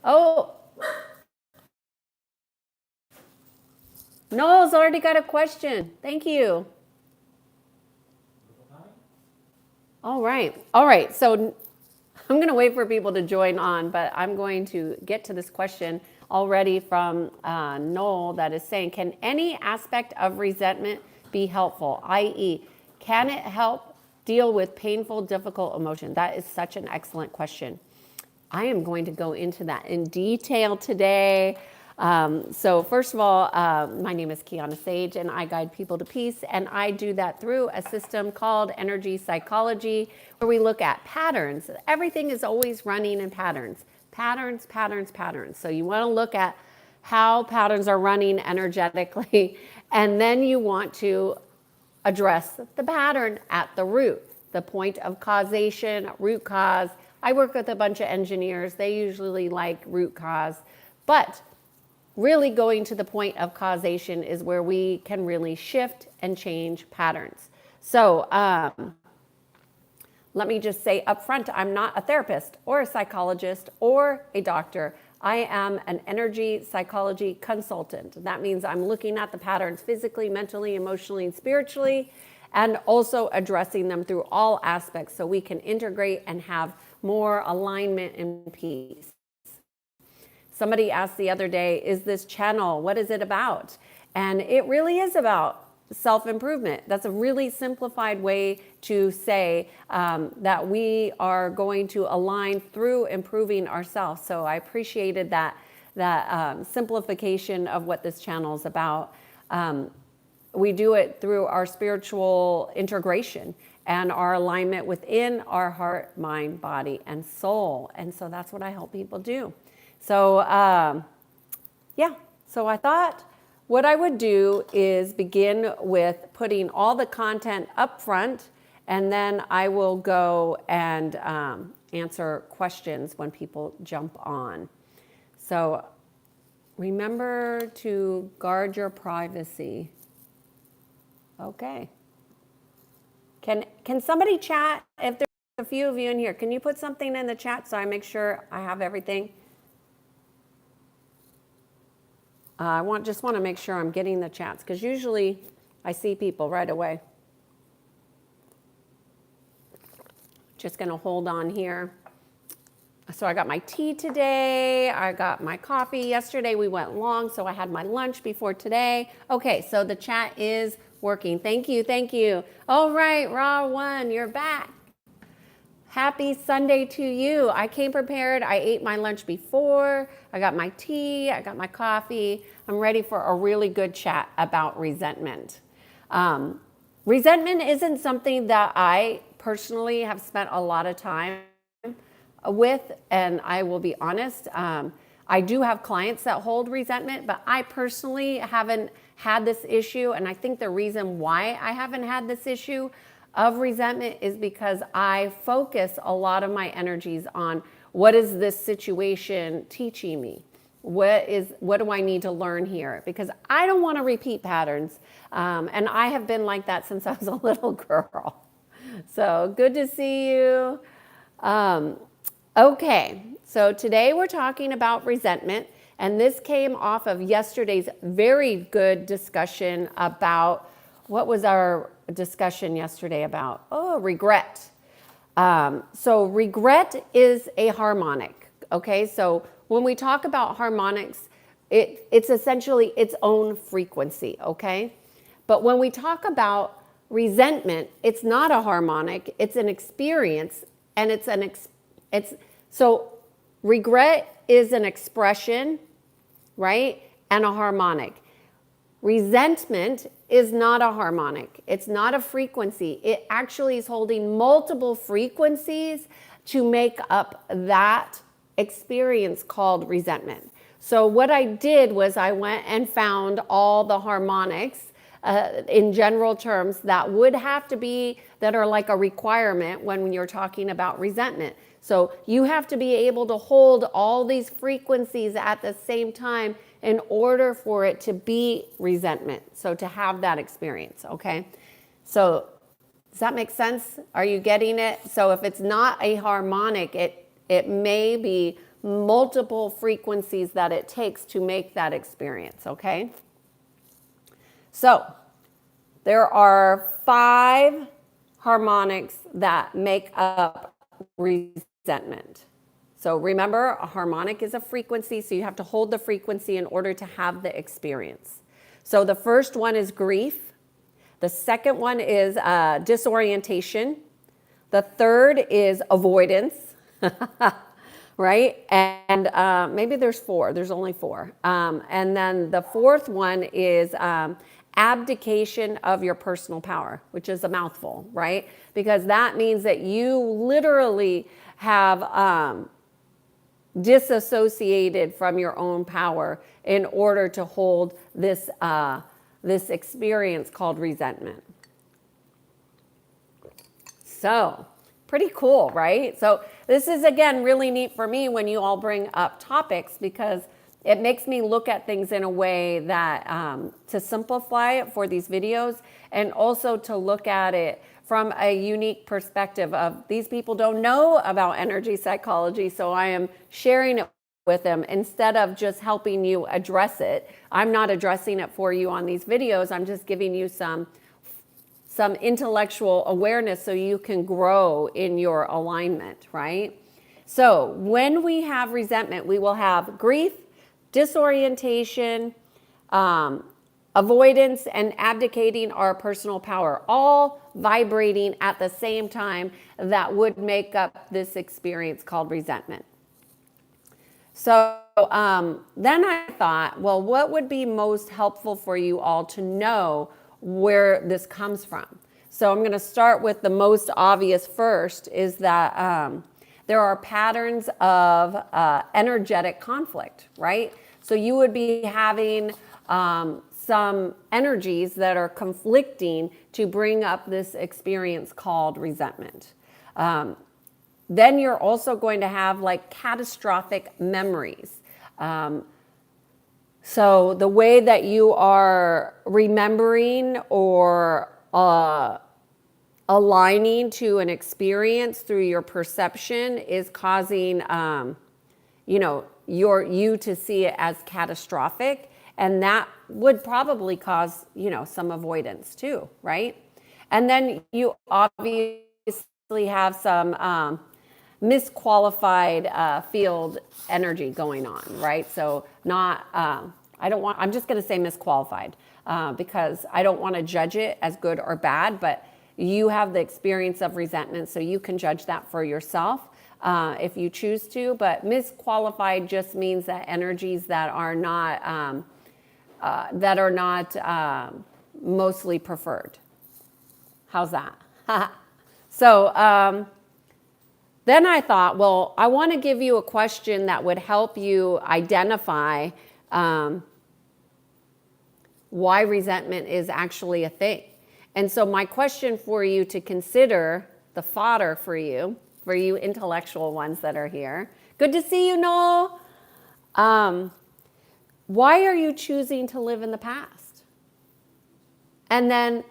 Oh, Noel's already got a question. Thank you. All right. So I'm going to wait for people to join on, but I'm going to get to this question already from Noel that is saying, can any aspect of resentment be helpful? i.e., can it help deal with painful, difficult emotion? That is such an excellent question. I am going to go into that in detail today. So first of all, my name is Kiannaa Sadge, and I guide people to peace, and I do that through a system called energy psychology, where we look at patterns. Everything is always running in patterns. Patterns. So you want to look at how patterns are running energetically, and then you want to address the pattern at the root, the point of causation, root cause. I work with a bunch of engineers. They usually like root cause, but really going to the point of causation is where we can really shift and change patterns. So let me just say up front, I'm not a therapist or a psychologist or a doctor. I am an energy psychology consultant. That means I'm looking at the patterns physically, mentally, emotionally, and spiritually, and also addressing them through all aspects so we can integrate and have more alignment and peace. Somebody asked the other day, is this channel, what is it about? And it really is about self-improvement. That's a really simplified way to say that we are going to align through improving ourselves. So I appreciated that simplification of what this channel is about. We do it through our spiritual integration and our alignment within our heart, mind, body, and soul. And so that's what I help people do. So so I thought what I would do is begin with putting all the content up front, and then I will go and answer questions when people jump on. So remember to guard your privacy. Okay. Can somebody chat? If there's a few of you in here, can you put something in the chat so I make sure I have everything? I just want to make sure I'm getting the chats, because usually I see people right away. Just going to hold on here. So I got my tea today. I got my coffee. Yesterday we went long, so I had my lunch before today. Okay, so the chat is working. Thank you. All right, Raw One, you're back. Happy Sunday to you. I came prepared. I ate my lunch before. I got my tea. I got my coffee. I'm ready for a really good chat about resentment. Resentment isn't something that I personally have spent a lot of time with, and I will be honest. I do have clients that hold resentment, but I personally haven't had this issue. And I think the reason why I haven't had this issue of resentment is because I focus a lot of my energies on what is this situation teaching me? What do I need to learn here? Because I don't want to repeat patterns. And I have been like that since I was a little girl. So good to see you. Okay, so today we're talking about resentment. And this came off of yesterday's very good discussion about, what was our discussion yesterday about? Oh, regret. So regret is a harmonic, okay? So when we talk about harmonics, it's essentially its own frequency, okay? But when we talk about resentment, it's not a harmonic, it's an experience, and so regret is an expression, right? And a harmonic. Resentment is not a harmonic. It's not a frequency. It actually is holding multiple frequencies to make up that experience called resentment. So what I did was I went and found all the harmonics in general terms that would have to be, that are like a requirement when you're talking about resentment. So you have to be able to hold all these frequencies at the same time in order for it to be resentment. So to have that experience, okay? So does that make sense? Are you getting it? So if it's not a harmonic, it may be multiple frequencies that it takes to make that experience, okay? So there are 5 harmonics that make up resentment. So remember, a harmonic is a frequency, so you have to hold the frequency in order to have the experience. So the first one is grief. The second one is disorientation. The third is avoidance, right? And maybe there's 4. There's only 4. And then the fourth one is abdication of your personal power, which is a mouthful, right? Because that means that you literally have disassociated from your own power in order to hold this, this experience called resentment. So, pretty cool, right? So this is, again, really neat for me when you all bring up topics, because it makes me look at things in a way that, to simplify it for these videos, and also to look at it from a unique perspective of these people don't know about energy psychology, so I am sharing it with them instead of just helping you address it. I'm not addressing it for you on these videos. I'm just giving you some intellectual awareness so you can grow in your alignment, right? So when we have resentment, we will have grief, disorientation, avoidance, and abdicating our personal power, all vibrating at the same time, that would make up this experience called resentment. So then I thought, well, what would be most helpful for you all to know where this comes from? So I'm going to start with the most obvious first, is that there are patterns of energetic conflict, right? So you would be having some energies that are conflicting to bring up this experience called resentment. Then you're also going to have like catastrophic memories. So the way that you are remembering or aligning to an experience through your perception is causing, you to see it as catastrophic. And that would probably cause, some avoidance too, right? And then you obviously have some misqualified field energy going on, right? So not, I'm just going to say misqualified because I don't want to judge it as good or bad, but you have the experience of resentment, so you can judge that for yourself if you choose to. But misqualified just means that energies that are not mostly preferred. How's that? So then I thought, well, I want to give you a question that would help you identify why resentment is actually a thing. And so my question for you to consider, the fodder for you intellectual ones that are here. Good to see you, Noel. Why are you choosing to live in the past? And then,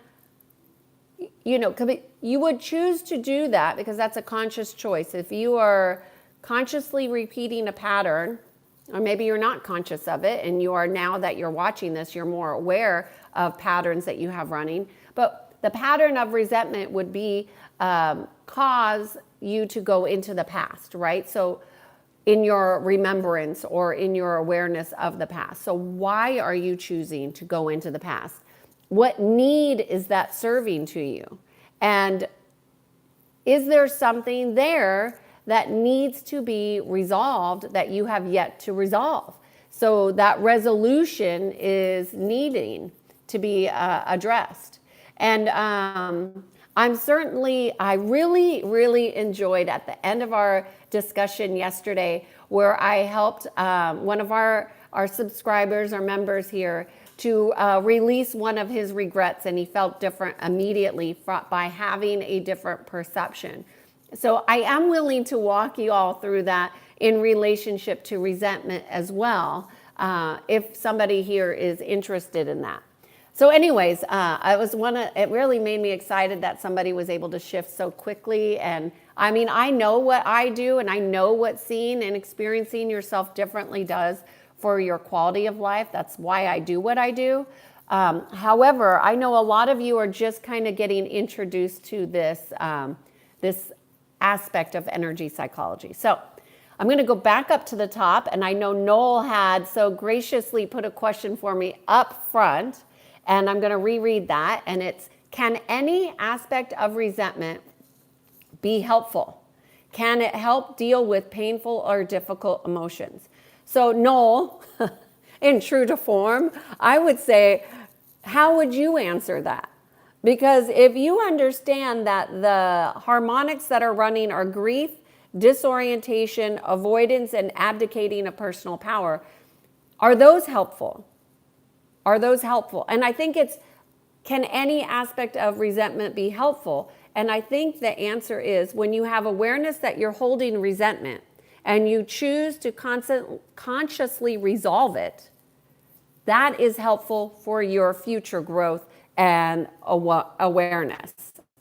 you would choose to do that because that's a conscious choice. If you are consciously repeating a pattern, or maybe you're not conscious of it, and you are, now that you're watching this, you're more aware of patterns that you have running. But the pattern of resentment would be cause you to go into the past, right? So in your remembrance or in your awareness of the past. So why are you choosing to go into the past? What need is that serving to you? And is there something there that needs to be resolved that you have yet to resolve? So that resolution is needing to be addressed. And I really, really enjoyed at the end of our discussion yesterday, where I helped one of our subscribers or members here to release one of his regrets, and he felt different immediately by having a different perception. So I am willing to walk you all through that in relationship to resentment as well, if somebody here is interested in that. So anyways, it really made me excited that somebody was able to shift so quickly, and I mean, I know what I do, and I know what seeing and experiencing yourself differently does for your quality of life. That's why I do what I do. However, I know a lot of you are just kind of getting introduced to this aspect of energy psychology. So I'm going to go back up to the top, and I know Noel had so graciously put a question for me up front, and I'm going to reread that, and it's, can any aspect of resentment be helpful? Can it help deal with painful or difficult emotions? So Noel, in true to form, I would say, how would you answer that? Because if you understand that the harmonics that are running are grief, disorientation, avoidance, and abdicating of personal power, are those helpful? Are those helpful? And I think it's, can any aspect of resentment be helpful? And I think the answer is, when you have awareness that you're holding resentment and you choose to consciously resolve it, that is helpful for your future growth and awareness,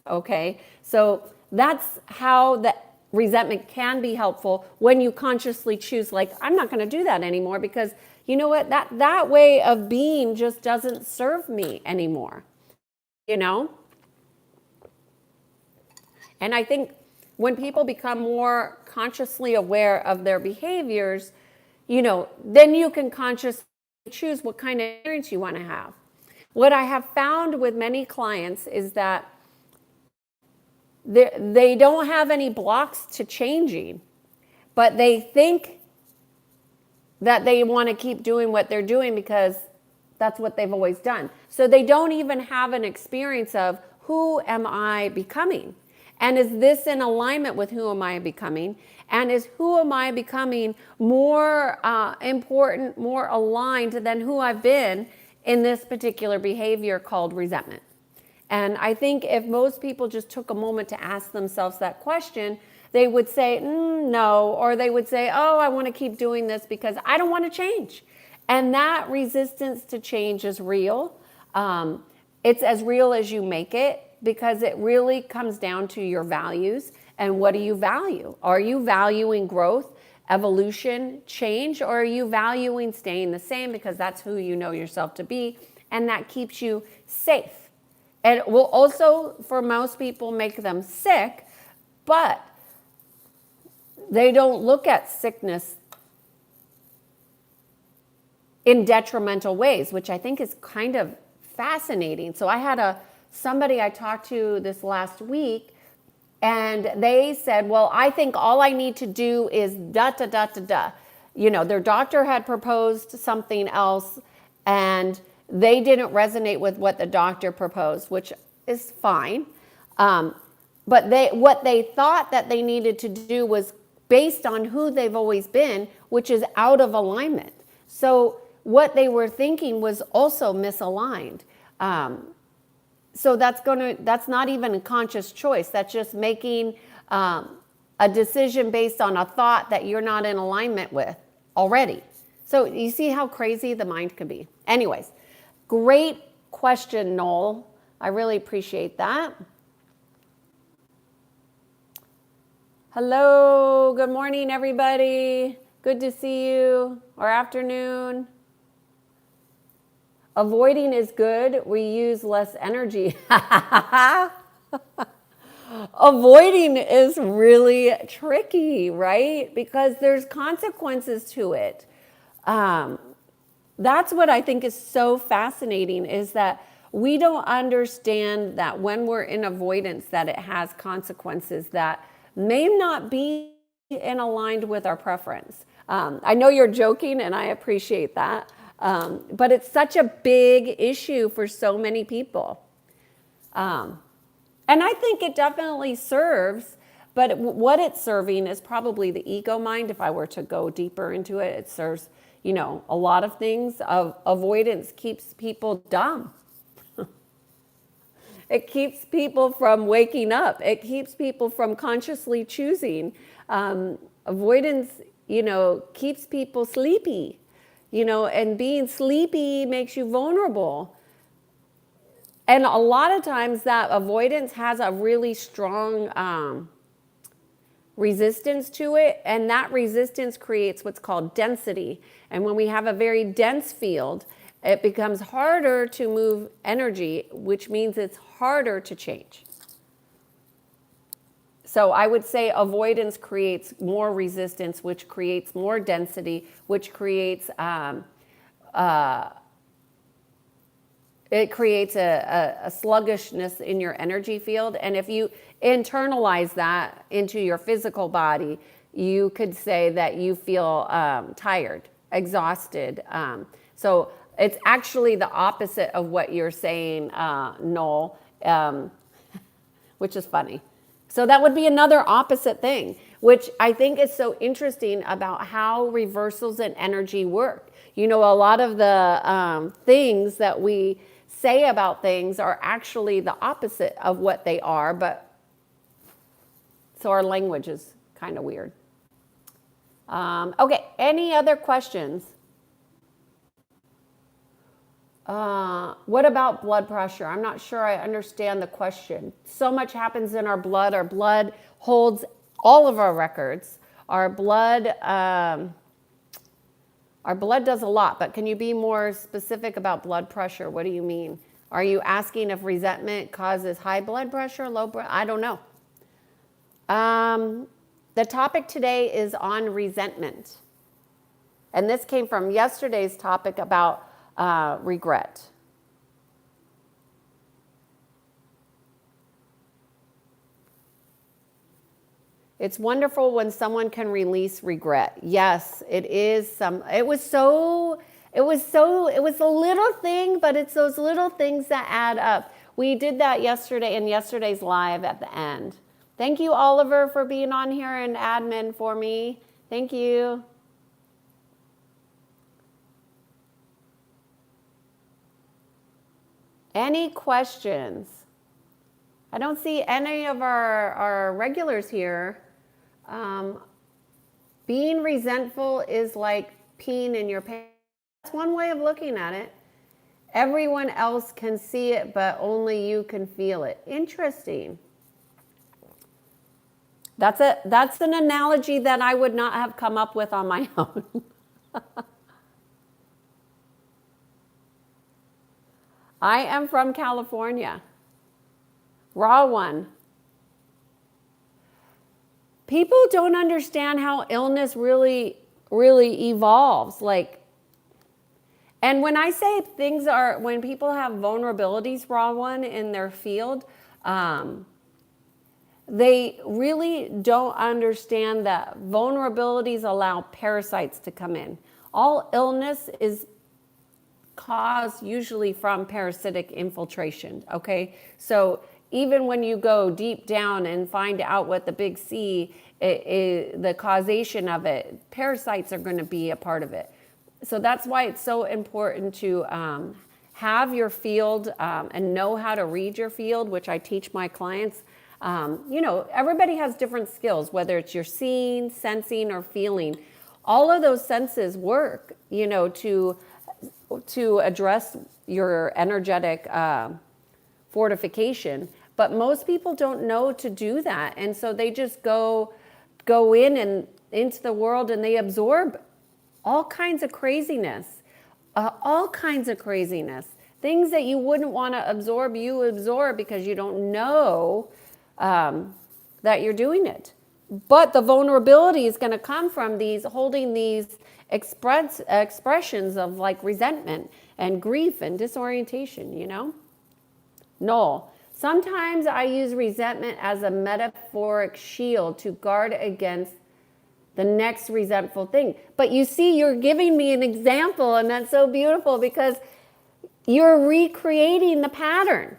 okay? So that's how the resentment can be helpful, when you consciously choose, like, I'm not gonna do that anymore, because you know what, that way of being just doesn't serve me anymore, you know? And I think when people become more consciously aware of their behaviors, you know, then you can consciously choose what kind of experience you want to have. What I have found with many clients is that they don't have any blocks to changing, but they think that they want to keep doing what they're doing because that's what they've always done. So they don't even have an experience of, who am I becoming? And is this in alignment with who am I becoming? And is who am I becoming more important, more aligned than who I've been in this particular behavior called resentment? And I think if most people just took a moment to ask themselves that question, they would say, no, or they would say, oh, I want to keep doing this because I don't want to change. And that resistance to change is real. It's as real as you make it, because it really comes down to your values. And what do you value? Are you valuing growth, evolution, change, or are you valuing staying the same because that's who you know yourself to be, and that keeps you safe? And it will also, for most people, make them sick, but they don't look at sickness in detrimental ways, which I think is kind of fascinating. So I had somebody I talked to this last week, and they said, well, I think all I need to do is da, da, da, da, da. You know, their doctor had proposed something else, and they didn't resonate with what the doctor proposed, which is fine. But what they thought that they needed to do was based on who they've always been, which is out of alignment. So what they were thinking was also misaligned. So that's not even a conscious choice. That's just making a decision based on a thought that you're not in alignment with already. So you see how crazy the mind can be. Anyways, great question, Noel. I really appreciate that. Hello, good morning, everybody. Good to see you, or afternoon. Avoiding is good. We use less energy. Avoiding is really tricky, right? Because there's consequences to it. That's what I think is so fascinating, is that we don't understand that when we're in avoidance, that it has consequences that may not be in aligned with our preference. I know you're joking, and I appreciate that. But it's such a big issue for so many people. And I think it definitely serves, but what it's serving is probably the ego mind. If I were to go deeper into it, it serves, you know, a lot of things. Avoidance keeps people dumb. It keeps people from waking up. It keeps people from consciously choosing. Avoidance, you know, keeps people sleepy. You know, and being sleepy makes you vulnerable. And a lot of times that avoidance has a really strong resistance to it, and that resistance creates what's called density. And when we have a very dense field, it becomes harder to move energy, which means it's harder to change. So I would say avoidance creates more resistance, which creates more density, which creates it creates a sluggishness in your energy field. And if you internalize that into your physical body, you could say that you feel tired, exhausted. So it's actually the opposite of what you're saying, Noel, which is funny. So that would be another opposite thing, which I think is so interesting about how reversals in energy work. You know, a lot of the things that we say about things are actually the opposite of what they are, but so our language is kind of weird. Okay, any other questions? What about blood pressure? I'm not sure I understand the question. So much happens in our blood. Our blood holds all of our records. Our blood does a lot, but can you be more specific about blood pressure? What do you mean? Are you asking if resentment causes high blood pressure, low blood? I don't know. The topic today is on resentment. And this came from yesterday's topic about regret. It's wonderful when someone can release regret. Yes, it is it was a little thing, but it's those little things that add up. We did that yesterday in yesterday's live at the end. Thank you, Oliver, for being on here and admin for me. Thank you. Any questions? I don't see any of our regulars here. Being resentful is like peeing in your pants. That's one way of looking at it. Everyone else can see it, but only you can feel it. Interesting. That's an analogy that I would not have come up with on my own. I am from California. Raw one. People don't understand how illness really evolves. And when I say when people have vulnerabilities, raw one, in their field, they really don't understand that vulnerabilities allow parasites to come in. All illness is caused usually from parasitic infiltration, okay? So even when you go deep down and find out what the big C, the causation of it, parasites are going to be a part of it. So that's why it's so important to have your field and know how to read your field, which I teach my clients. Everybody has different skills, whether it's your seeing, sensing, or feeling. All of those senses work, to address your energetic fortification. But most people don't know to do that. And so they just go in and into the world and they absorb all kinds of craziness. Things that you wouldn't want to absorb, you absorb because you don't know that you're doing it. But the vulnerability is going to come from holding these expressions of like resentment and grief and disorientation, Noel, sometimes I use resentment as a metaphoric shield to guard against the next resentful thing. But you see, you're giving me an example, and that's so beautiful because you're recreating the pattern.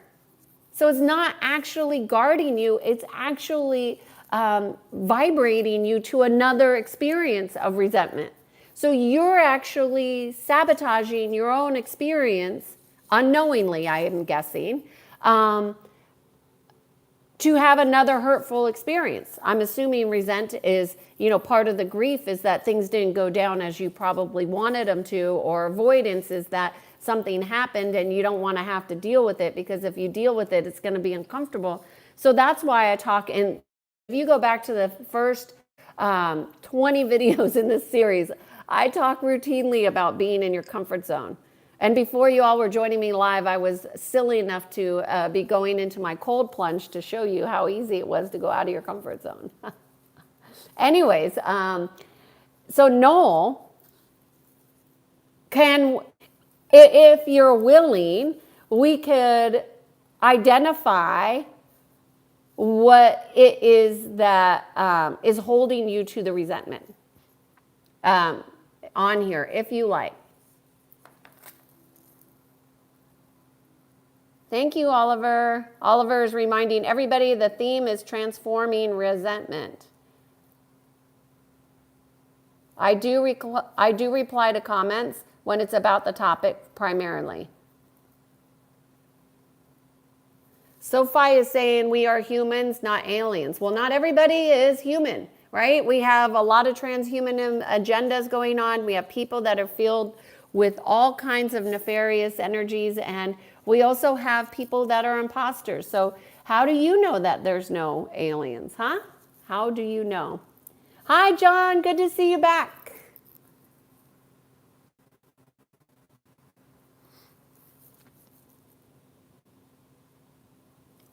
So it's not actually guarding you, it's actually vibrating you to another experience of resentment. So you're actually sabotaging your own experience, unknowingly, I am guessing, to have another hurtful experience. I'm assuming resent is, part of the grief is that things didn't go down as you probably wanted them to, or avoidance is that something happened and you don't want to have to deal with it, because if you deal with it, it's going to be uncomfortable. So that's why I talk, and if you go back to the first 20 videos in this series. I talk routinely about being in your comfort zone. And before you all were joining me live, I was silly enough to be going into my cold plunge to show you how easy it was to go out of your comfort zone. Anyways, so Noel, if you're willing, we could identify what it is that is holding you to the resentment on here, if you like. Thank you, Oliver. Oliver is reminding everybody the theme is transforming resentment. I do reply to comments when it's about the topic primarily. Sophie is saying we are humans, not aliens. Well, not everybody is human, right? We have a lot of transhuman agendas going on. We have people that are filled with all kinds of nefarious energies, and we also have people that are imposters. So how do you know that there's no aliens, huh? How do you know? Hi, John. Good to see you back.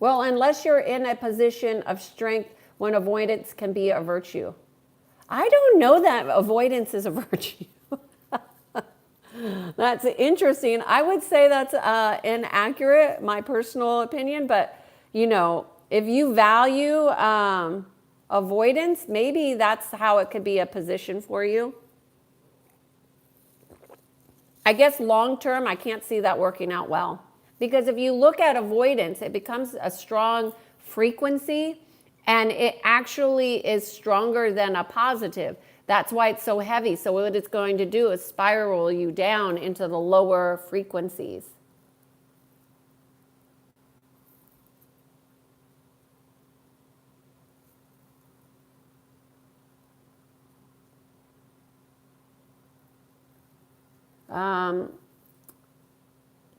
Well, unless you're in a position of strength when avoidance can be a virtue. I don't know that avoidance is a virtue. That's interesting. I would say that's inaccurate, my personal opinion, but if you value avoidance, maybe that's how it could be a position for you. I guess long term, I can't see that working out well. Because if you look at avoidance, it becomes a strong frequency, and it actually is stronger than a positive. That's why it's so heavy. So what it's going to do is spiral you down into the lower frequencies.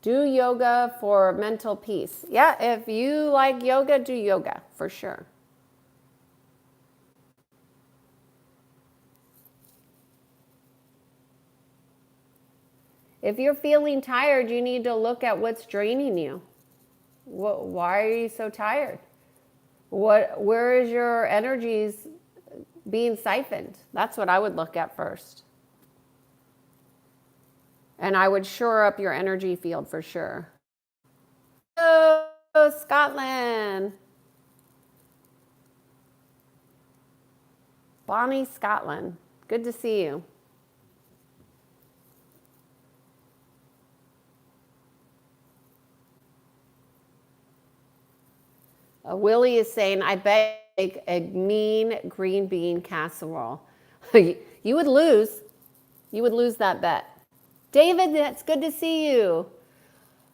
Do yoga for mental peace. Yeah, if you like yoga, do yoga for sure. If you're feeling tired, you need to look at what's draining you. Why are you so tired? Where is your energies being siphoned? That's what I would look at first. And I would shore up your energy field for sure. Oh, Scotland. Bonnie, Scotland. Good to see you. Willie is saying, I bet a mean green bean casserole. You would lose. You would lose that bet. David, that's good to see you.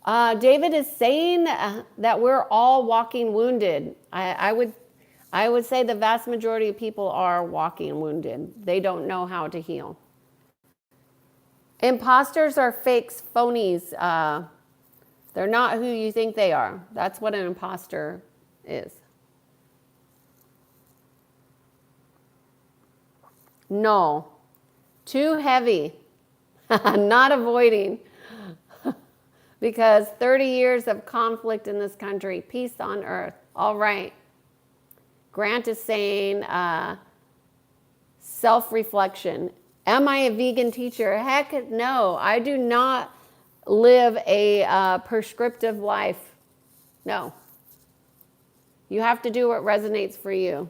David is saying that we're all walking wounded. I would say the vast majority of people are walking wounded. They don't know how to heal. Imposters are fakes, phonies. They're not who you think they are. That's what an imposter is. No, too heavy. Not avoiding. Because 30 years of conflict in this country, peace on earth. All right. Grant is saying self-reflection. Am I a vegan teacher? Heck no. I do not live a prescriptive life. No. You have to do what resonates for you.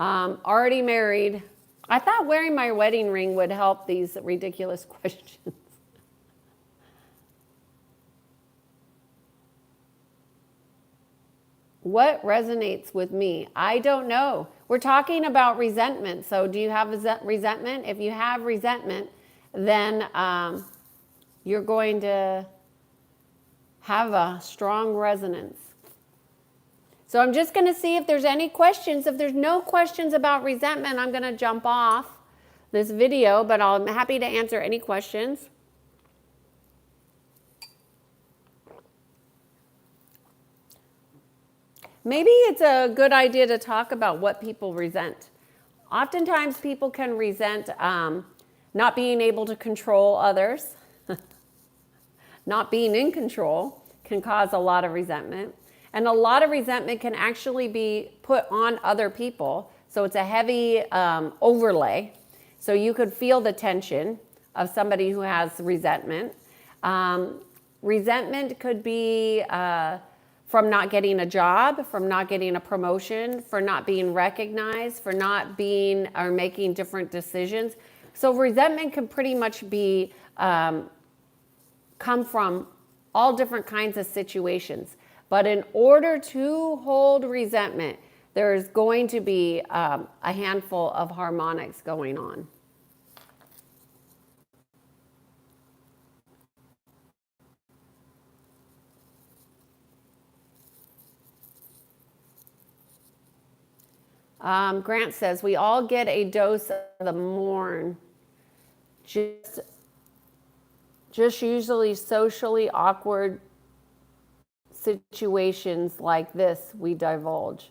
Already married. I thought wearing my wedding ring would help these ridiculous questions. What resonates with me? I don't know. We're talking about resentment. So do you have resentment? If you have resentment, then you're going to have a strong resonance. So I'm just going to see if there's any questions. If there's no questions about resentment, I'm going to jump off this video, but I'm happy to answer any questions. maybe it's a good idea to talk about what people resent. Oftentimes people can resent not being able to control others. Not being in control can cause a lot of resentment. And a lot of resentment can actually be put on other people. So it's a heavy overlay. So you could feel the tension of somebody who has resentment. Resentment could be from not getting a job, from not getting a promotion, for not being recognized, for not being or making different decisions. So resentment can pretty much be come from all different kinds of situations. But in order to hold resentment, there's going to be a handful of harmonics going on. Grant says, we all get a dose of the mourn. Just usually socially awkward situations like this we divulge.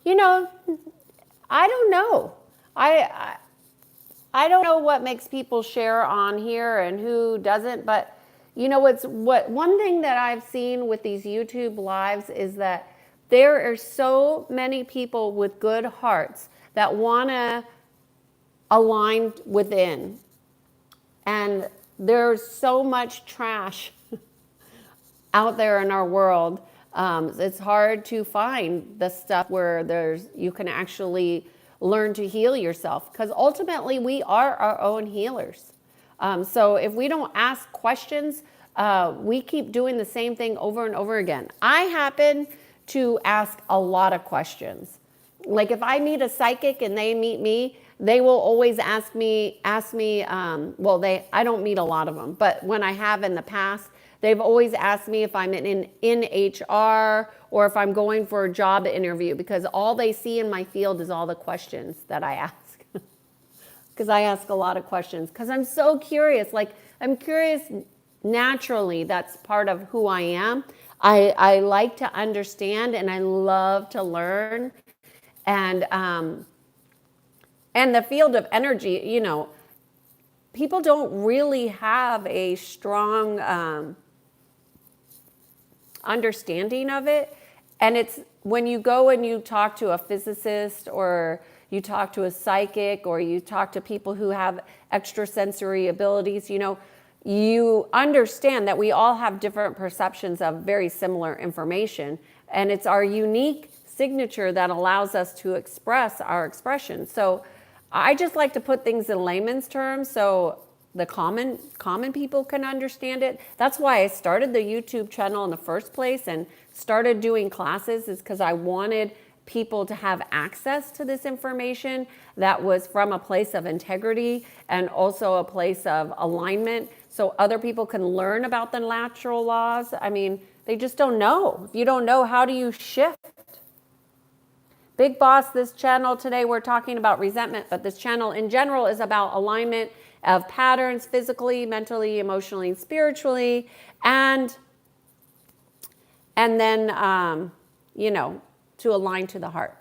You know, I don't know. I don't know what makes people share on here and who doesn't, but you know, one thing that I've seen with these YouTube lives is that there are so many people with good hearts that want to align within. And there's so much trash out there in our world. It's hard to find the stuff where you can actually learn to heal yourself, because ultimately we are our own healers. So if we don't ask questions, we keep doing the same thing over and over again. I happen to ask a lot of questions. Like if I meet a psychic and they meet me, they will always ask me, I don't meet a lot of them, but when I have in the past, they've always asked me if I'm in HR or if I'm going for a job interview, because all they see in my field is all the questions that I ask. Because I ask a lot of questions, because I'm so curious. Like, I'm curious naturally. That's part of who I am. I like to understand and I love to learn. And the field of energy, you know, people don't really have a strong understanding of it. And it's when you go and you talk to a physicist, or you talk to a psychic, or you talk to people who have extrasensory abilities, you know, you understand that we all have different perceptions of very similar information. And it's our unique signature that allows us to express our expression. So I just like to put things in layman's terms so the common people can understand it. That's why I started the YouTube channel in the first place and started doing classes, is because I wanted people to have access to this information that was from a place of integrity and also a place of alignment, so other people can learn about the natural laws. I mean, they just don't know. If you don't know, how do you shift? Big Boss, this channel today, we're talking about resentment, but this channel in general is about alignment of patterns physically, mentally, emotionally, and spiritually, and then, you know, to align to the heart.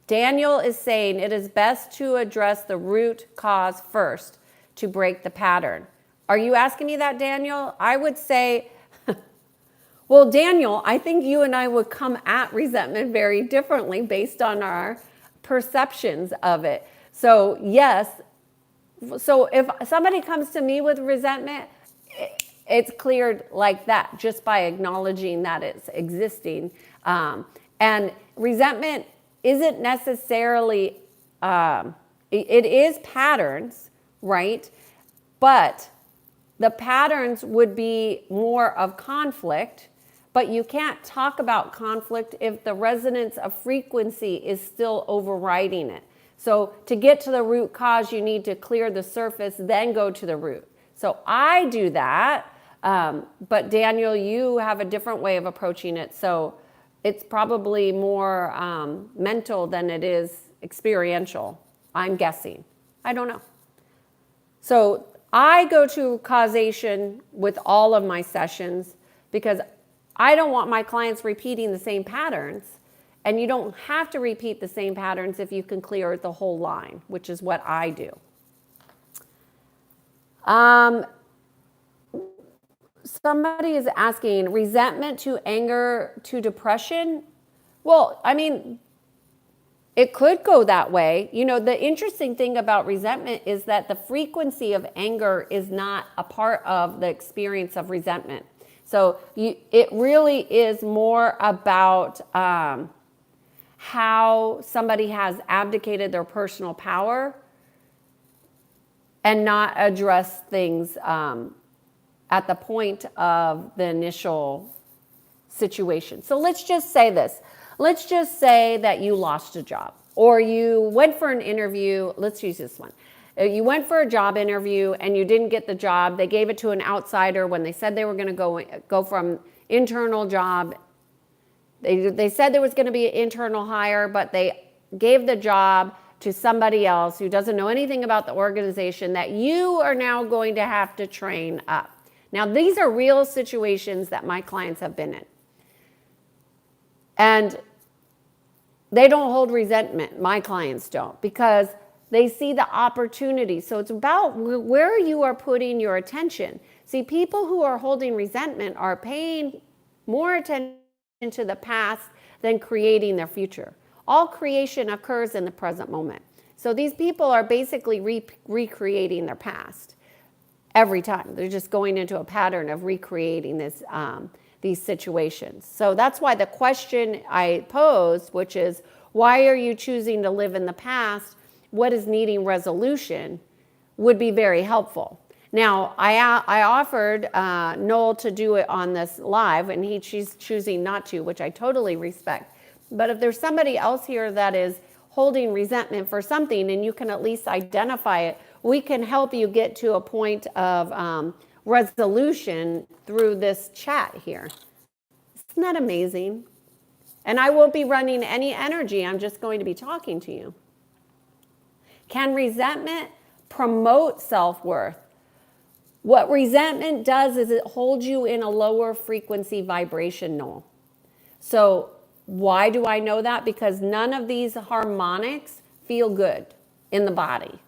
Daniel is saying it is best to address the root cause first to break the pattern. Are you asking me that, Daniel? I would say, well, Daniel, I think you and I would come at resentment very differently based on our perceptions of it. So yes, so if somebody comes to me with resentment, it's cleared like that just by acknowledging that it's existing. And resentment isn't necessarily, it is patterns, right? But the patterns would be more of conflict, but you can't talk about conflict if the resonance of frequency is still overriding it. So to get to the root cause, you need to clear the surface, then go to the root. So I do that, but Daniel, you have a different way of approaching it. So it's probably more mental than it is experiential, I'm guessing. I don't know. So I go to causation with all of my sessions because I don't want my clients repeating the same patterns. And you don't have to repeat the same patterns if you can clear the whole line, which is what I do. Somebody is asking, resentment to anger to depression? Well, I mean, it could go that way. You know, the interesting thing about resentment is that the frequency of anger is not a part of the experience of resentment. So it really is more about how somebody has abdicated their personal power and not addressed things at the point of the initial situation. So let's just say this. Let's just say that you lost a job or you went for an interview. Let's use this one. You went for a job interview and you didn't get the job. They gave it to an outsider when they said they were going to go from internal job. They said there was going to be an internal hire, but they gave the job to somebody else who doesn't know anything about the organization that you are now going to have to train up. Now, these are real situations that my clients have been in. And they don't hold resentment. My clients don't, because they see the opportunity. So it's about where you are putting your attention. See, people who are holding resentment are paying more attention to the past than creating their future. All creation occurs in the present moment. So these people are basically recreating their past every time. They're just going into a pattern of recreating these situations. So that's why the question I posed, which is, why are you choosing to live in the past? What is needing resolution? Would be very helpful. Now, I offered Noel to do it on this live, and she's choosing not to, which I totally respect. But if there's somebody else here that is holding resentment for something and you can at least identify it, we can help you get to a point of resolution through this chat here. Isn't that amazing? And I won't be running any energy. I'm just going to be talking to you. Can resentment promote self-worth? What resentment does is it holds you in a lower frequency vibration, Noel. So why do I know that? Because none of these harmonics feel good in the body.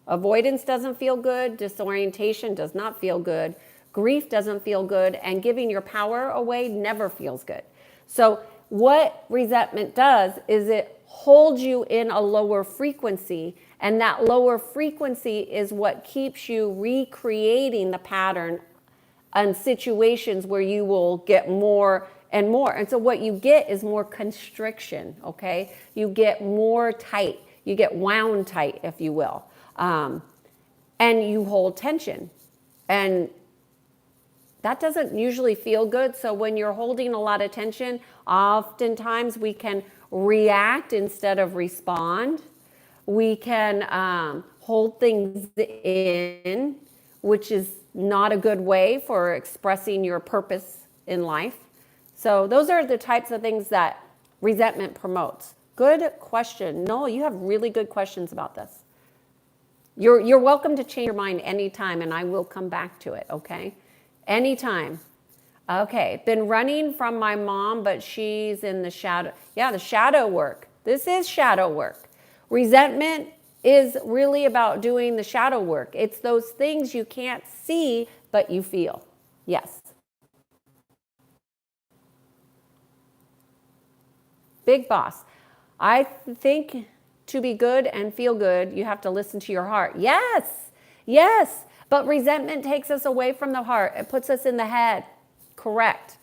Avoidance doesn't feel good. Disorientation does not feel good. Grief doesn't feel good. And giving your power away never feels good. So what resentment does is it holds you in a lower frequency, and that lower frequency is what keeps you recreating the pattern and situations where you will get more and more. And so what you get is more constriction, okay? You get more tight. You get wound tight, if you will. And you hold tension. And that doesn't usually feel good. So when you're holding a lot of tension, oftentimes we can react instead of respond. We can hold things in, which is not a good way for expressing your purpose in life. So those are the types of things that resentment promotes. Good question. No, you have really good questions about this. You're welcome to change your mind anytime, and I will come back to it, okay? Anytime. Okay, been running from my mom, but she's in the shadow. Yeah, the shadow work. This is shadow work. Resentment is really about doing the shadow work. It's those things you can't see, but you feel. Yes. Big boss. I think to be good and feel good, you have to listen to your heart. Yes, yes. But resentment takes us away from the heart. It puts us in the head. Correct.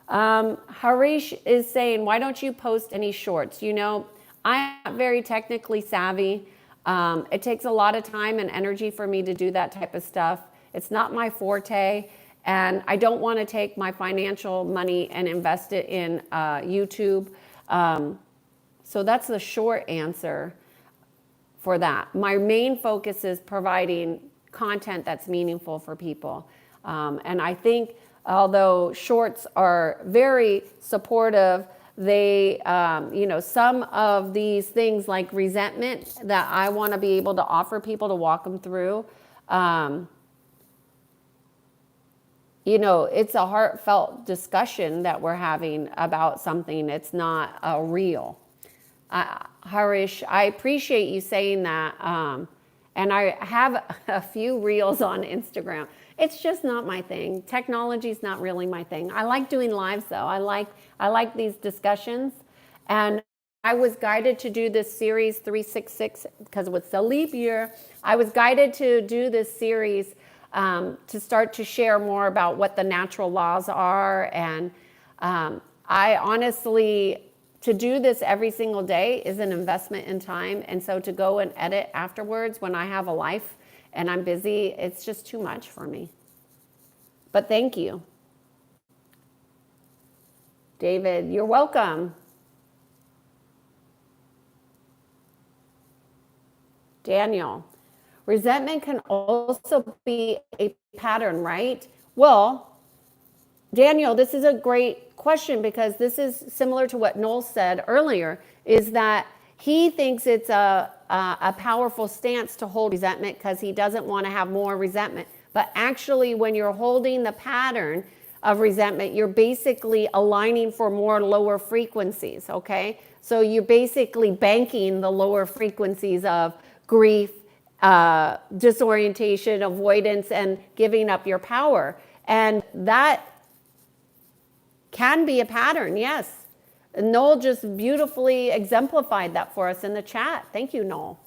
Harish is saying, why don't you post any shorts? You know, I'm not very technically savvy. It takes a lot of time and energy for me to do that type of stuff. It's not my forte. And I don't want to take my financial money and invest it in YouTube. So that's the short answer for that. My main focus is providing content that's meaningful for people. And I think although shorts are very supportive, they, some of these things like resentment that I want to be able to offer people to walk them through, it's a heartfelt discussion that we're having about something. It's not real. Harish, I appreciate you saying that. And I have a few reels on Instagram. It's just not my thing. Technology's not really my thing. I like doing lives though. I like these discussions. And I was guided to do this series 366 because it's the leap year. I was guided to do this series to start to share more about what the natural laws are. And I honestly, to do this every single day is an investment in time. And so to go and edit afterwards when I have a life and I'm busy, it's just too much for me. But thank you. David, you're welcome. Daniel, resentment can also be a pattern, right? Well, Daniel, this is a great question because this is similar to what Noel said earlier, is that he thinks it's a powerful stance to hold resentment because he doesn't want to have more resentment. But actually, when you're holding the pattern of resentment, you're basically aligning for more lower frequencies, okay? So you're basically banking the lower frequencies of grief, disorientation, avoidance, and giving up your power. And that can be a pattern, yes. Noel just beautifully exemplified that for us in the chat. Thank you, Noel.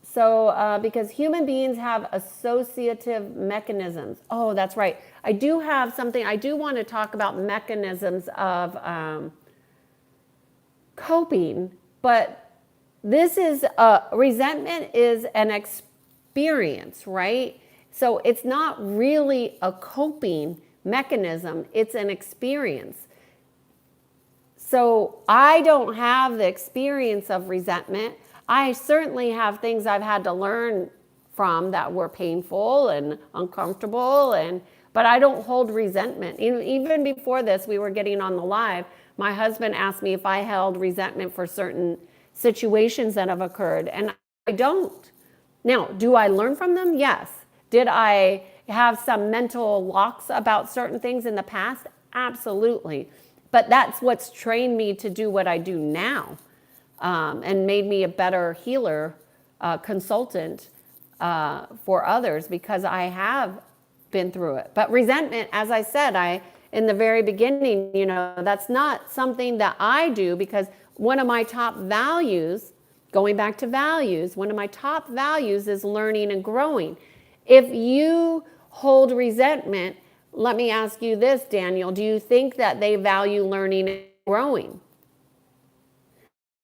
So, because human beings have associative mechanisms. Oh, that's right. I do have something, I do want to talk about mechanisms of coping, but this is, resentment is an experience, right? So it's not really a coping mechanism, it's an experience. So I don't have the experience of resentment. I certainly have things I've had to learn from that were painful and uncomfortable, but I don't hold resentment. Even before this, we were getting on the live, my husband asked me if I held resentment for certain situations that have occurred, and I don't. Now, do I learn from them? Yes. Did I have some mental locks about certain things in the past? Absolutely. But that's what's trained me to do what I do now, and made me a better healer, consultant for others because I have been through it. But resentment, as I said, in the very beginning, that's not something that I do because one of my top values, going back to values, one of my top values is learning and growing. If you hold resentment, let me ask you this, Daniel, do you think that they value learning and growing?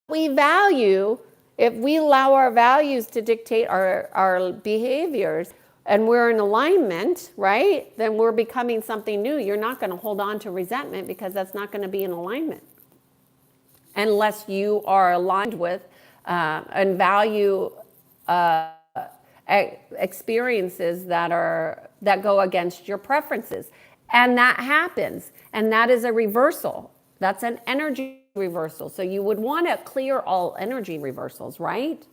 We value, if we allow our values to dictate our behaviors and we're in alignment, right, then we're becoming something new. You're not going to hold on to resentment because that's not going to be in alignment unless you are aligned with and value experiences that go against your preferences. And that happens. And that is a reversal. That's an energy reversal. So you would want to clear all energy reversals, right?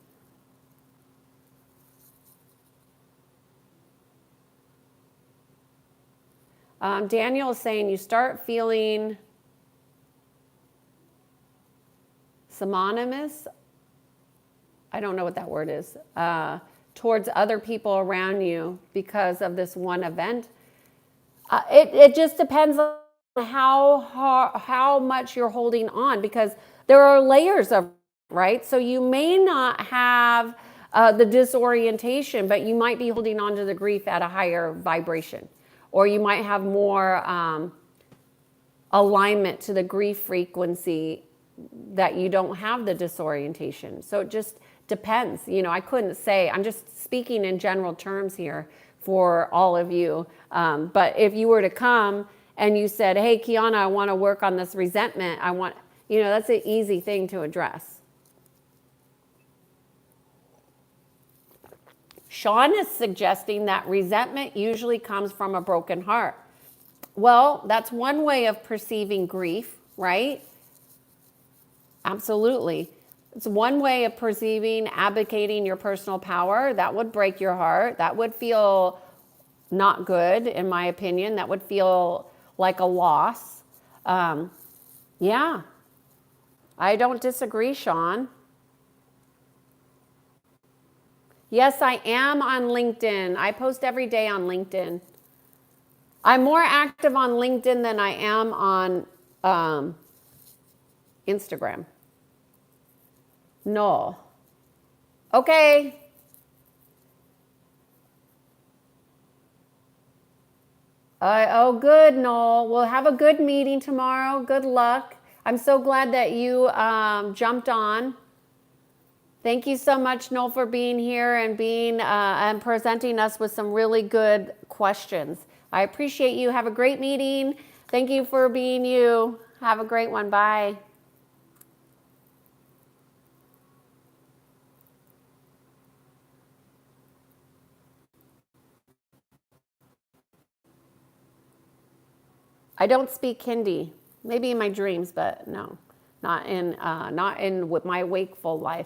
Daniel is saying you start feeling synonymous. I don't know what that word is. Towards other people around you because of this one event. It just depends on how much you're holding on because there are layers of, right? So you may not have the disorientation, but you might be holding on to the grief at a higher vibration, or you might have more alignment to the grief frequency that you don't have the disorientation. So it just depends. I couldn't say, I'm just speaking in general terms here for all of you. But if you were to come and you said, hey, Kiannaa, I want to work on this resentment. That's an easy thing to address. Sean is suggesting that resentment usually comes from a broken heart. Well, that's one way of perceiving grief, right? Absolutely. It's one way of perceiving, advocating your personal power. That would break your heart. That would feel not good, in my opinion. That would feel like a loss. Yeah, I don't disagree, Sean. Yes, I am on LinkedIn. I post every day on LinkedIn. I'm more active on LinkedIn than I am on Instagram. No. Okay. Oh, good, Noel. We'll have a good meeting tomorrow. Good luck. I'm so glad that you jumped on. Thank you so much, Noel, for being here and being and presenting us with some really good questions. I appreciate you. Have a great meeting. Thank you for being you. Have a great one. Bye. I don't speak Hindi. Maybe in my dreams, but no, not in with my wakeful life.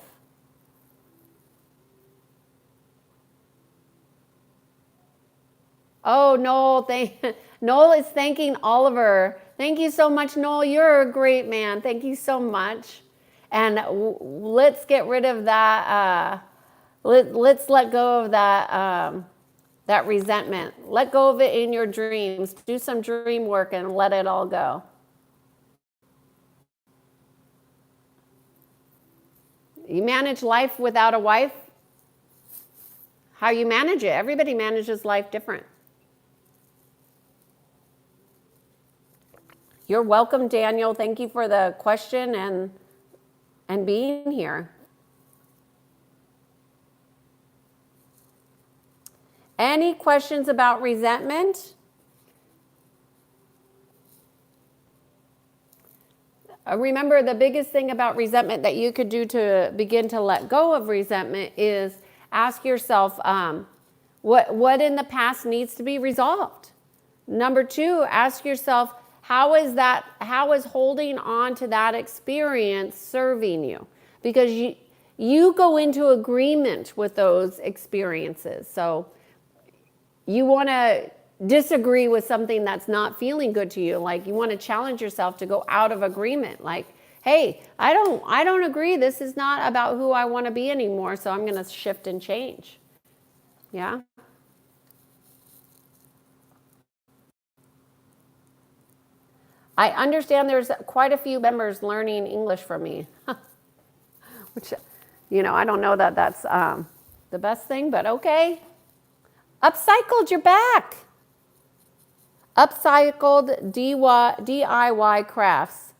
Oh, Noel, Noel is thanking Oliver. Thank you so much, Noel. You're a great man. Thank you so much. And let's get rid of that. Let's let go of that resentment. Let go of it in your dreams. Do some dream work and let it all go. You manage life without a wife? How you manage it? Everybody manages life different. You're welcome, Daniel. Thank you for the question and being here. Any questions about resentment? Remember, the biggest thing about resentment that you could do to begin to let go of resentment is ask yourself, what in the past needs to be resolved? Number two, ask yourself, how is holding on to that experience serving you? Because you go into agreement with those experiences. So you want to disagree with something that's not feeling good to you. Like you want to challenge yourself to go out of agreement. Like, hey, I don't agree. This is not about who I want to be anymore. So I'm going to shift and change. Yeah. I understand there's quite a few members learning English from me, which, I don't know that that's the best thing, but okay. Upcycled, you're back. Upcycled DIY crafts.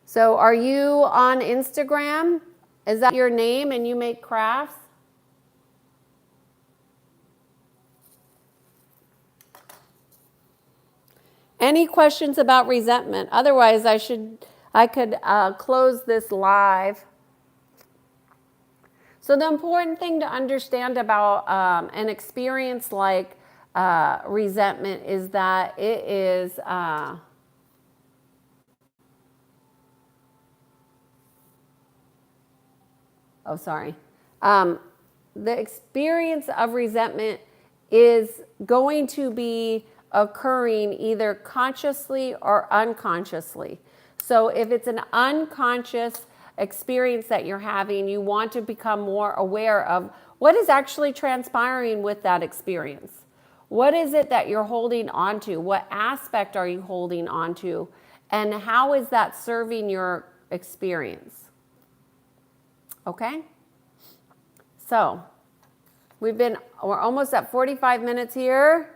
So are you on Instagram? Is that your name and you make crafts? Any questions about resentment? Otherwise, I could close this live. So the important thing to understand about an experience like resentment is that it is the experience of resentment is going to be occurring either consciously or unconsciously. So if it's an unconscious experience that you're having, you want to become more aware of what is actually transpiring with that experience. What is it that you're holding on to? What aspect are you holding on to? And how is that serving your experience? Okay? So, we're almost at 45 minutes here.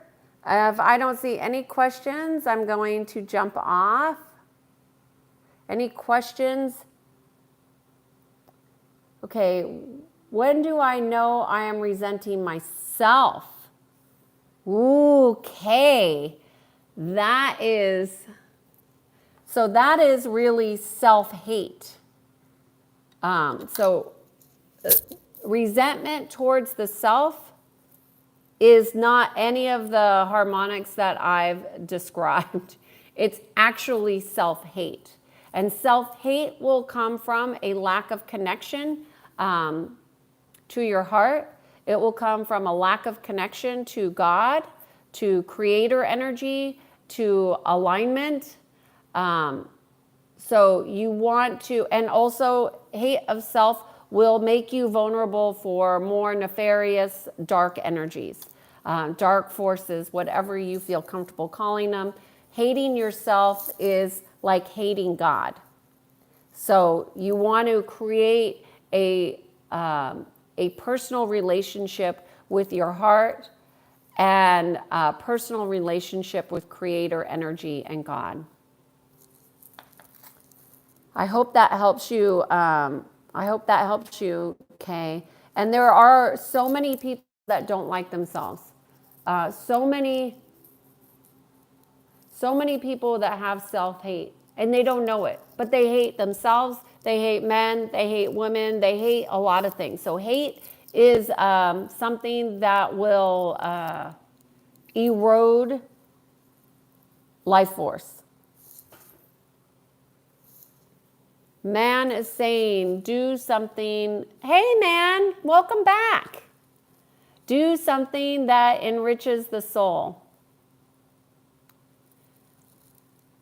If I don't see any questions, I'm going to jump off. Any questions? Okay, when do I know I am resenting myself? Okay, that is really self-hate. Resentment towards the self is not any of the harmonics that I've described. It's actually self-hate. And self-hate will come from a lack of connection to your heart. It will come from a lack of connection to God, to creator energy, to alignment. So you want to, and also hate of self will make you vulnerable for more nefarious dark energies, dark forces, whatever you feel comfortable calling them. Hating yourself is like hating God. So you want to create a personal relationship with your heart and a personal relationship with creator energy and God. I hope that helps you. Kay. And there are so many people that don't like themselves. So many people that have self-hate and they don't know it, but they hate themselves. They hate men, they hate women, they hate a lot of things. So hate is something that will erode life force. Man is saying, do something. Hey man, welcome back. Do something that enriches the soul.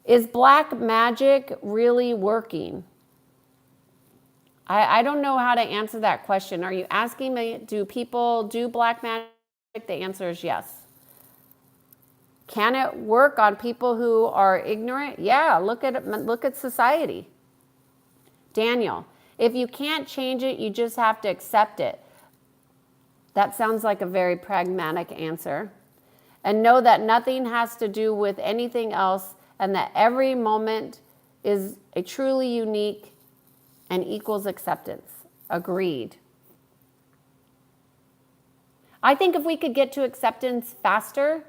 Is black magic really working? I don't know how to answer that question. Are you asking me, do people do black magic? The answer is yes. Can it work on people who are ignorant? Yeah, look at society. Daniel, if you can't change it, you just have to accept it. That sounds like a very pragmatic answer. And know that nothing has to do with anything else, and that every moment is a truly unique and equals acceptance. Agreed. I think if we could get to acceptance faster,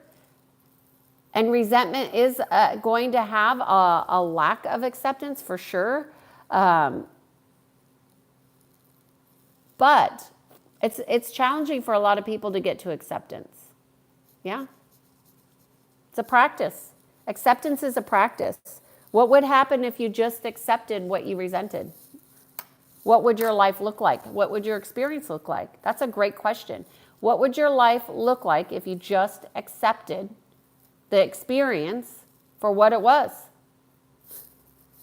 and resentment is going to have a lack of acceptance for sure, but it's challenging for a lot of people to get to acceptance. Yeah. It's a practice. Acceptance is a practice. What would happen if you just accepted what you resented? What would your life look like? What would your experience look like? That's a great question. What would your life look like if you just accepted the experience for what it was?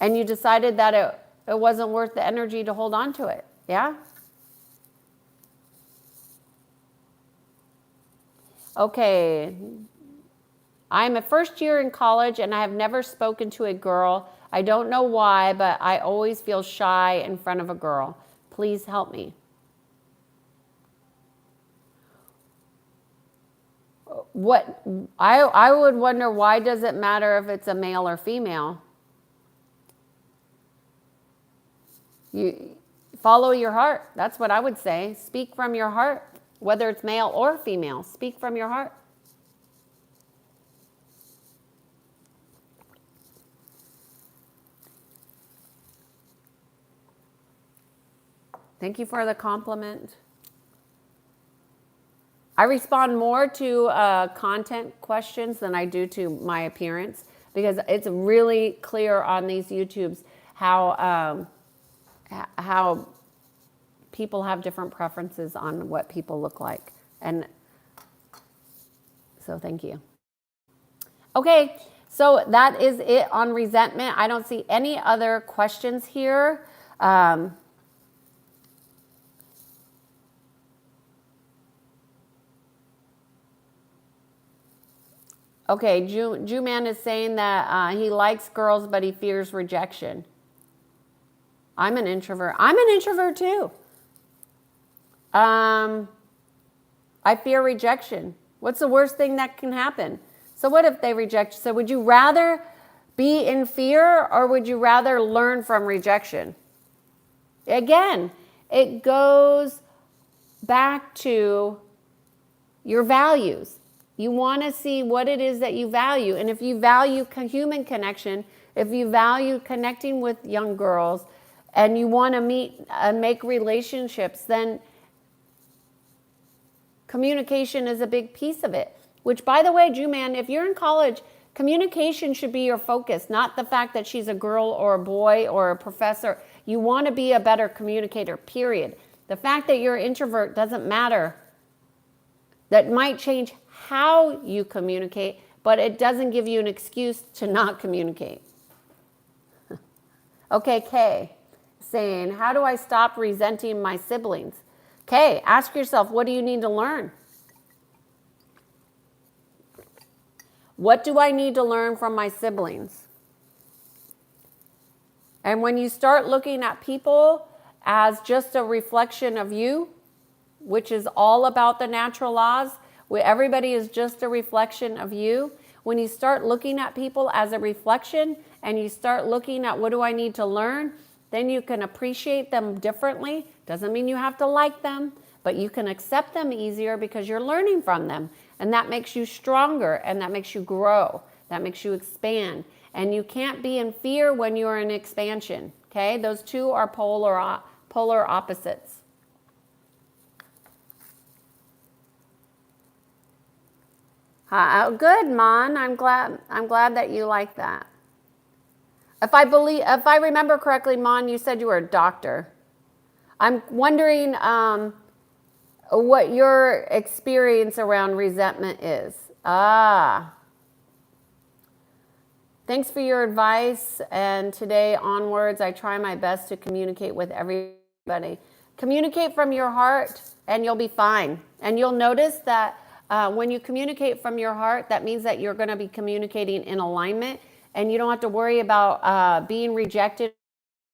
And you decided that it wasn't worth the energy to hold on to it. Yeah? Okay. I'm a first year in college and I have never spoken to a girl. I don't know why, but I always feel shy in front of a girl. Please help me. What I would wonder, why does it matter if it's a male or female? You follow your heart. That's what I would say. Speak from your heart, whether it's male or female. Speak from your heart. Thank you for the compliment. I respond more to content questions than I do to my appearance, because it's really clear on these YouTubes how people have different preferences on what people look like. And so thank you. Okay, so that is it on resentment. I don't see any other questions here. Okay, Jew-Man is saying that he likes girls, but he fears rejection. I'm an introvert. I'm an introvert too. I fear rejection. What's the worst thing that can happen? So what if they reject you? So would you rather be in fear, or would you rather learn from rejection? Again, it goes back to your values. You want to see what it is that you value. And if you value human connection, if you value connecting with young girls, and you want to meet and make relationships, then communication is a big piece of it. Which, by the way, Jew-Man, if you're in college, Communication should be your focus, not the fact that she's a girl or a boy or a professor. You want to be a better communicator, period. The fact that you're an introvert doesn't matter. That might change how you communicate, but it doesn't give you an excuse to not communicate. Okay, Kay, saying, how do I stop resenting my siblings? Kay, ask yourself, what do you need to learn? What do I need to learn from my siblings? And when you start looking at people as just a reflection of you, which is all about the natural laws, where everybody is just a reflection of you, when you start looking at people as a reflection and you start looking at what do I need to learn, then you can appreciate them differently. Doesn't mean you have to like them, but you can accept them easier because you're learning from them. And that makes you stronger, and that makes you grow. That makes you expand. And you can't be in fear when you're in expansion, okay? Those two are polar opposites. Good, Mon. I'm glad that you like that. If I remember correctly, Mon, you said you were a doctor. I'm wondering what your experience around resentment is. Thanks for your advice. And today onwards, I try my best to communicate with everybody. Communicate from your heart, and you'll be fine. And you'll notice that when you communicate from your heart, that means that you're going to be communicating in alignment, and you don't have to worry about being rejected,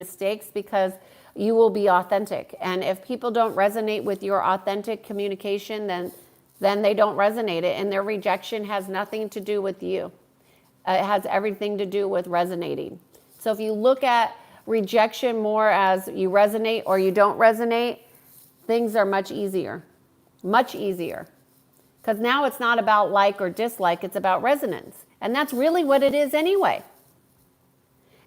mistakes, because you will be authentic. And if people don't resonate with your authentic communication, then they don't resonate it, and their rejection has nothing to do with you. It has everything to do with resonating. So if you look at rejection more as you resonate or you don't resonate, things are much easier. Much easier. Because now it's not about like or dislike, it's about resonance. And that's really what it is anyway.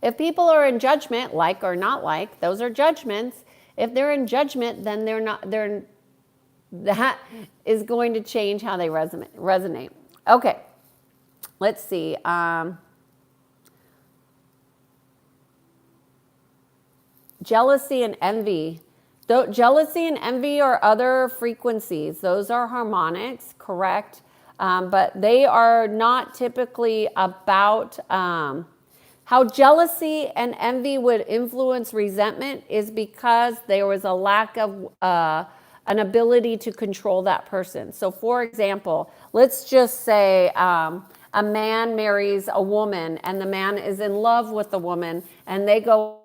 If people are in judgment, like or not like, those are judgments. If they're in judgment, then that is going to change how they resonate. Okay, let's see. Jealousy and envy. Though jealousy and envy are other frequencies. Those are harmonics, correct? But they are not typically about how jealousy and envy would influence resentment is because there was a lack of an ability to control that person. So for example, let's just say a man marries a woman and the man is in love with the woman and they go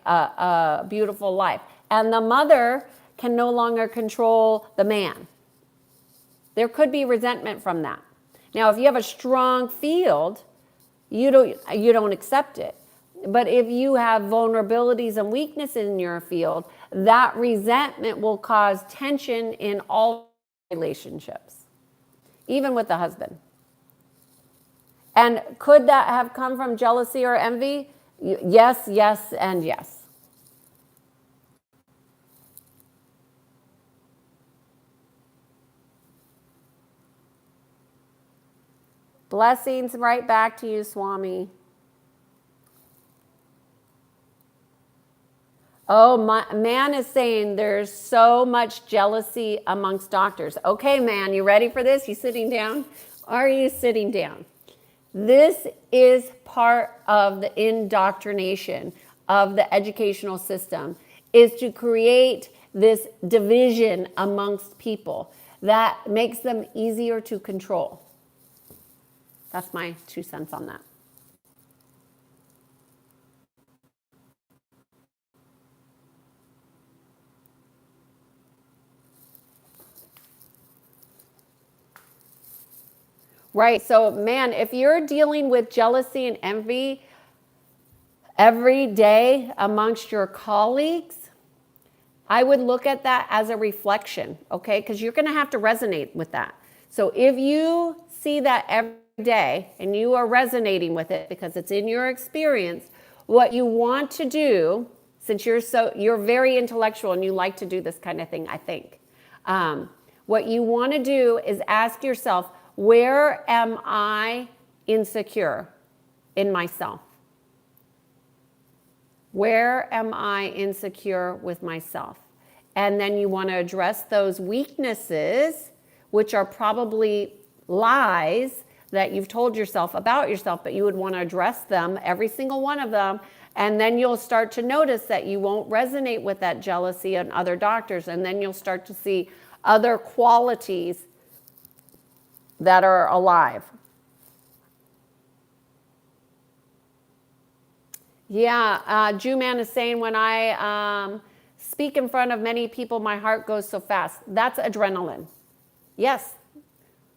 a beautiful life. And the mother can no longer control the man. There could be resentment from that. Now, if you have a strong field, you don't accept it. But if you have vulnerabilities and weaknesses in your field, that resentment will cause tension in all relationships, even with the husband. And could that have come from jealousy or envy? Yes, yes, and yes. Blessings right back to you, Swami. Oh, man is saying there's so much jealousy amongst doctors. Okay, man, you ready for this? You sitting down? Are you sitting down? This is part of the indoctrination of the educational system, is to create this division amongst people that makes them easier to control. That's my 2 cents on that. Right. So, man, if you're dealing with jealousy and envy every day amongst your colleagues, I would look at that as a reflection, okay? Because you're going to have to resonate with that. So if you see that every day and you are resonating with it because it's in your experience, what you want to do, since you're very intellectual and you like to do this kind of thing, I think, what you want to do is ask yourself, where am I insecure in myself? Where am I insecure with myself? And then you want to address those weaknesses, which are probably lies that you've told yourself about yourself, but you would want to address them, every single one of them. And then you'll start to notice that you won't resonate with that jealousy in other doctors. And then you'll start to see other qualities that are alive. Yeah, Jew-Man is saying, when I speak in front of many people, my heart goes so fast. That's adrenaline. Yes,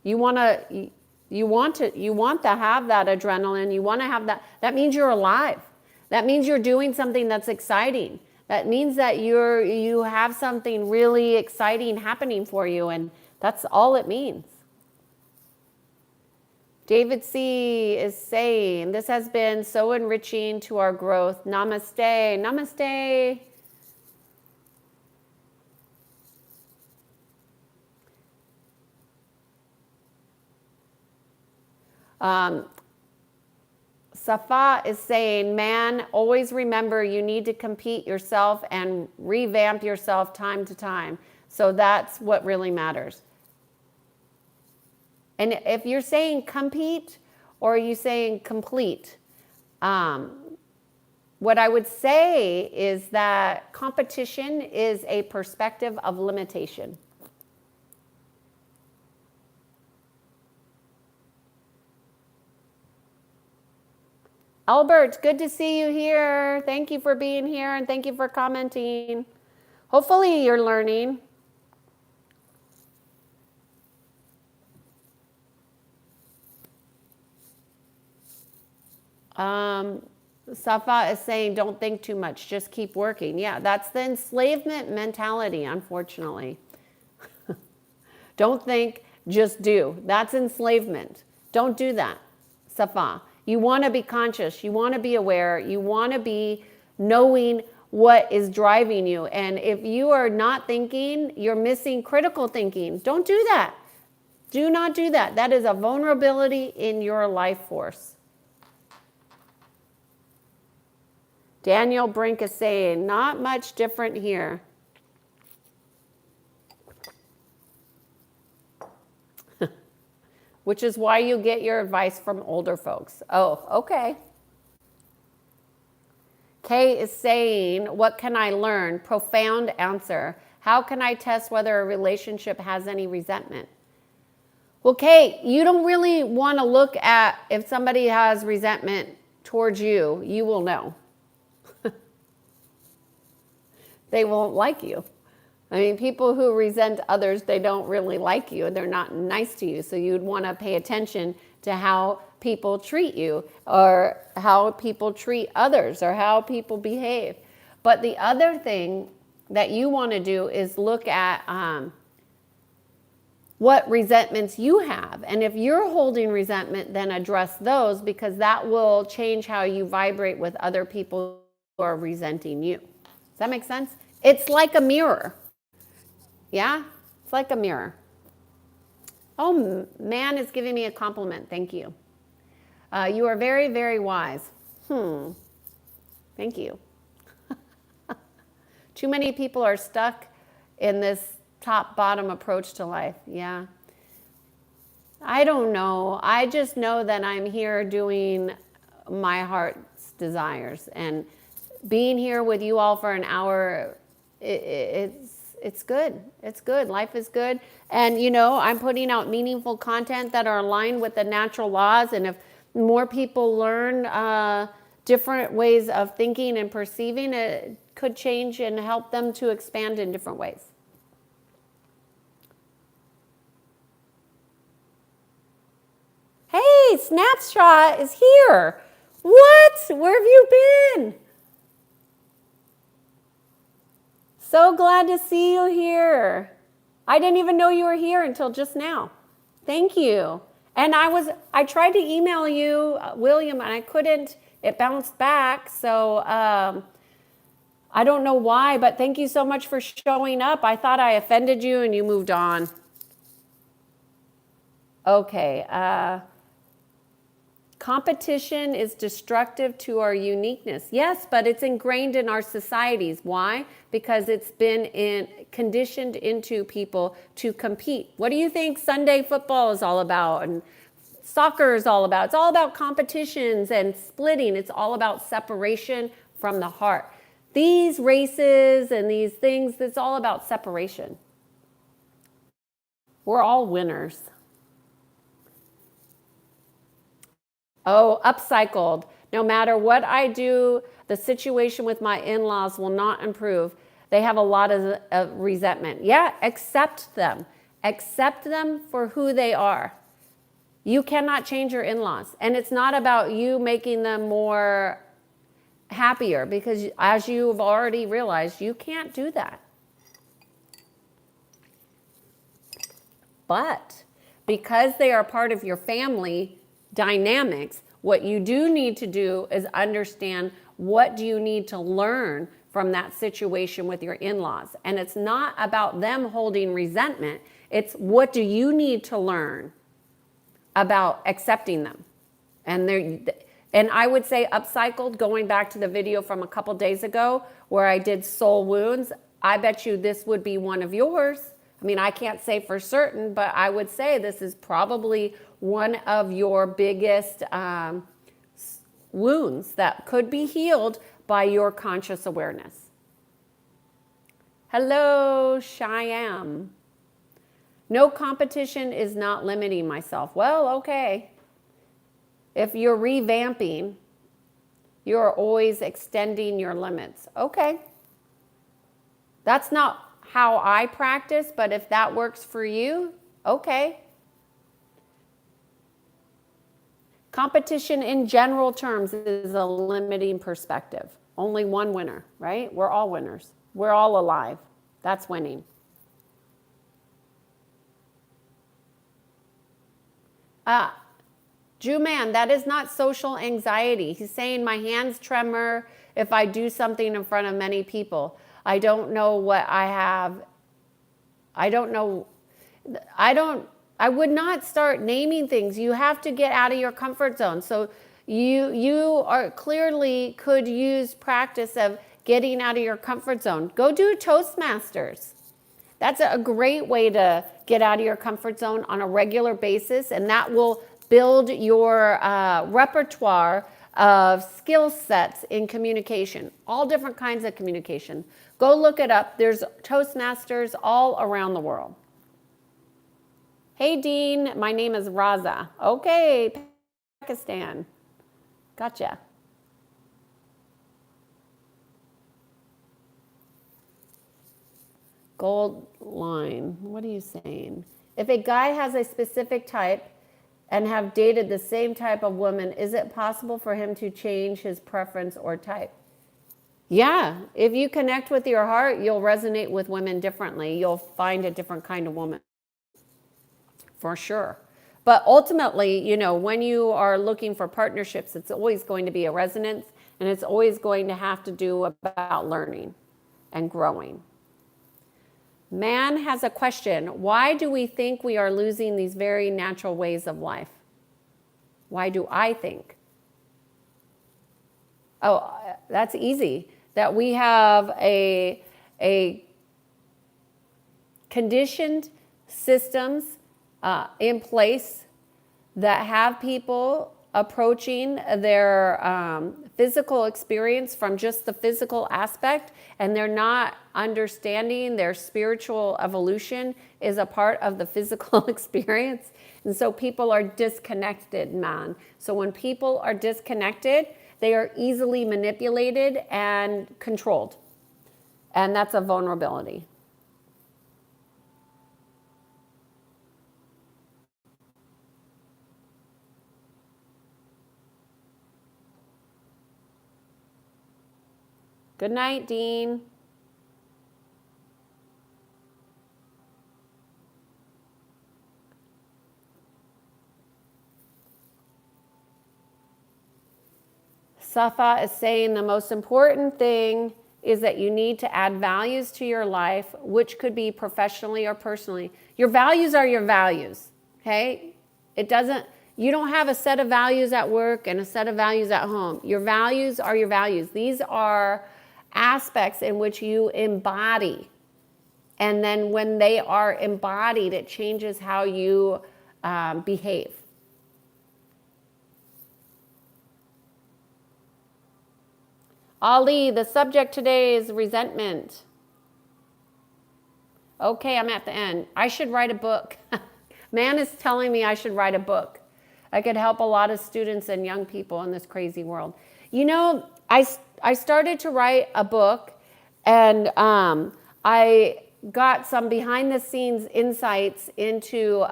you want to have that adrenaline. You want to have that. That means you're alive. That means you're doing something that's exciting. That means that you have something really exciting happening for you, and that's all it means. David C. is saying, this has been so enriching to our growth. Namaste. Namaste. Safa is saying, man, always remember you need to compete yourself and revamp yourself time to time. So that's what really matters. And if you're saying compete or are you saying complete, what I would say is that competition is a perspective of limitation. Albert, good to see you here. Thank you for being here and thank you for commenting. Hopefully you're learning. Safa is saying, don't think too much, just keep working. Yeah, that's the enslavement mentality, unfortunately. Don't think, just do. That's enslavement. Don't do that, Safa. You want to be conscious. You want to be aware. You want to be knowing what is driving you. And if you are not thinking, you're missing critical thinking. Don't do that. Do not do that. That is a vulnerability in your life force. Daniel Brink is saying, not much different here. Which is why you get your advice from older folks. Oh, okay. Kay is saying, what can I learn? Profound answer. How can I test whether a relationship has any resentment? Well, Kay, you don't really want to look at if somebody has resentment towards you. You will know. They won't like you. I mean, people who resent others, they don't really like you. They're not nice to you. So you'd want to pay attention to how people treat you or how people treat others or how people behave. But the other thing that you want to do is look at what resentments you have. And if you're holding resentment, then address those, because that will change how you vibrate with other people who are resenting you. Does that make sense? It's like a mirror. Yeah, it's like a mirror. Oh, man is giving me a compliment. Thank you. You are very, very wise. Thank you. Too many people are stuck in this top-bottom approach to life. Yeah. I don't know. I just know that I'm here doing my heart's desires. And being here with you all for an hour, it's good. It's good. Life is good. And, you know, I'm putting out meaningful content that are aligned with the natural laws. And if more people learn different ways of thinking and perceiving, it could change and help them to expand in different ways. Hey, Snapshot is here. What? Where have you been? So glad to see you here. I didn't even know you were here until just now. Thank you. And I tried to email you, William, and I couldn't. It bounced back. So I don't know why, but thank you so much for showing up. I thought I offended you and you moved on. Okay. Competition is destructive to our uniqueness. Yes, but it's ingrained in our societies. Why? Because it's been conditioned into people to compete. What do you think Sunday football is all about and soccer is all about? It's all about competitions and splitting. It's all about separation from the heart. These races and these things, it's all about separation. We're all winners. Oh, upcycled. No matter what I do, the situation with my in-laws will not improve. They have a lot of resentment. Yeah, accept them. Accept them for who they are. You cannot change your in-laws. And it's not about you making them more happier, because as you've already realized, you can't do that. But because they are part of your family dynamics, what you do need to do is understand, what do you need to learn from that situation with your in-laws? And it's not about them holding resentment. It's, what do you need to learn about accepting them? And I would say upcycled, going back to the video from a couple days ago where I did soul wounds, I bet you this would be one of yours. I mean, I can't say for certain, but I would say this is probably one of your biggest wounds that could be healed by your conscious awareness. Hello, Cheyenne. No competition is not limiting myself. Well, okay. If you're revamping, you're always extending your limits. Okay. That's not how I practice, but if that works for you, okay. Competition in general terms is a limiting perspective. Only one winner, right? We're all winners. We're all alive. That's winning. Juman, that is not social anxiety. He's saying my hands tremor if I do something in front of many people. I don't know what I have. I would not start naming things. You have to get out of your comfort zone. So you are clearly could use practice of getting out of your comfort zone. Go do Toastmasters. That's a great way to get out of your comfort zone on a regular basis, and that will build your repertoire of skill sets in communication, all different kinds of communication. Go look it up. There's Toastmasters all around the world. Hey, Dean, my name is Raza. Okay, Pakistan. Gotcha. Gold line, what are you saying? If a guy has a specific type and have dated the same type of woman, is it possible for him to change his preference or type? Yeah, if you connect with your heart, you'll resonate with women differently. You'll find a different kind of woman, for sure. But ultimately, you know, when you are looking for partnerships, it's always going to be a resonance, and it's always going to have to do about learning and growing. Man has a question. Why do we think we are losing these very natural ways of life? Why do I think? Oh, that's easy. That we have a conditioned systems in place that have people approaching their physical experience from just the physical aspect, and they're not understanding their spiritual evolution is a part of the physical experience. And so people are disconnected, man. So when people are disconnected, they are easily manipulated and controlled. And that's a vulnerability. Good night, Dean. Safa is saying the most important thing is that you need to add values to your life, which could be professionally or personally. Your values are your values, okay? It doesn't, You don't have a set of values at work and a set of values at home. Your values are your values. These are aspects in which you embody. And then when they are embodied, it changes how you behave. Ali, the subject today is resentment. Okay, I'm at the end. I should write a book. Man is telling me I should write a book. I could help a lot of students and young people in this crazy world. You know, I started to write a book, and I got some behind the scenes insights into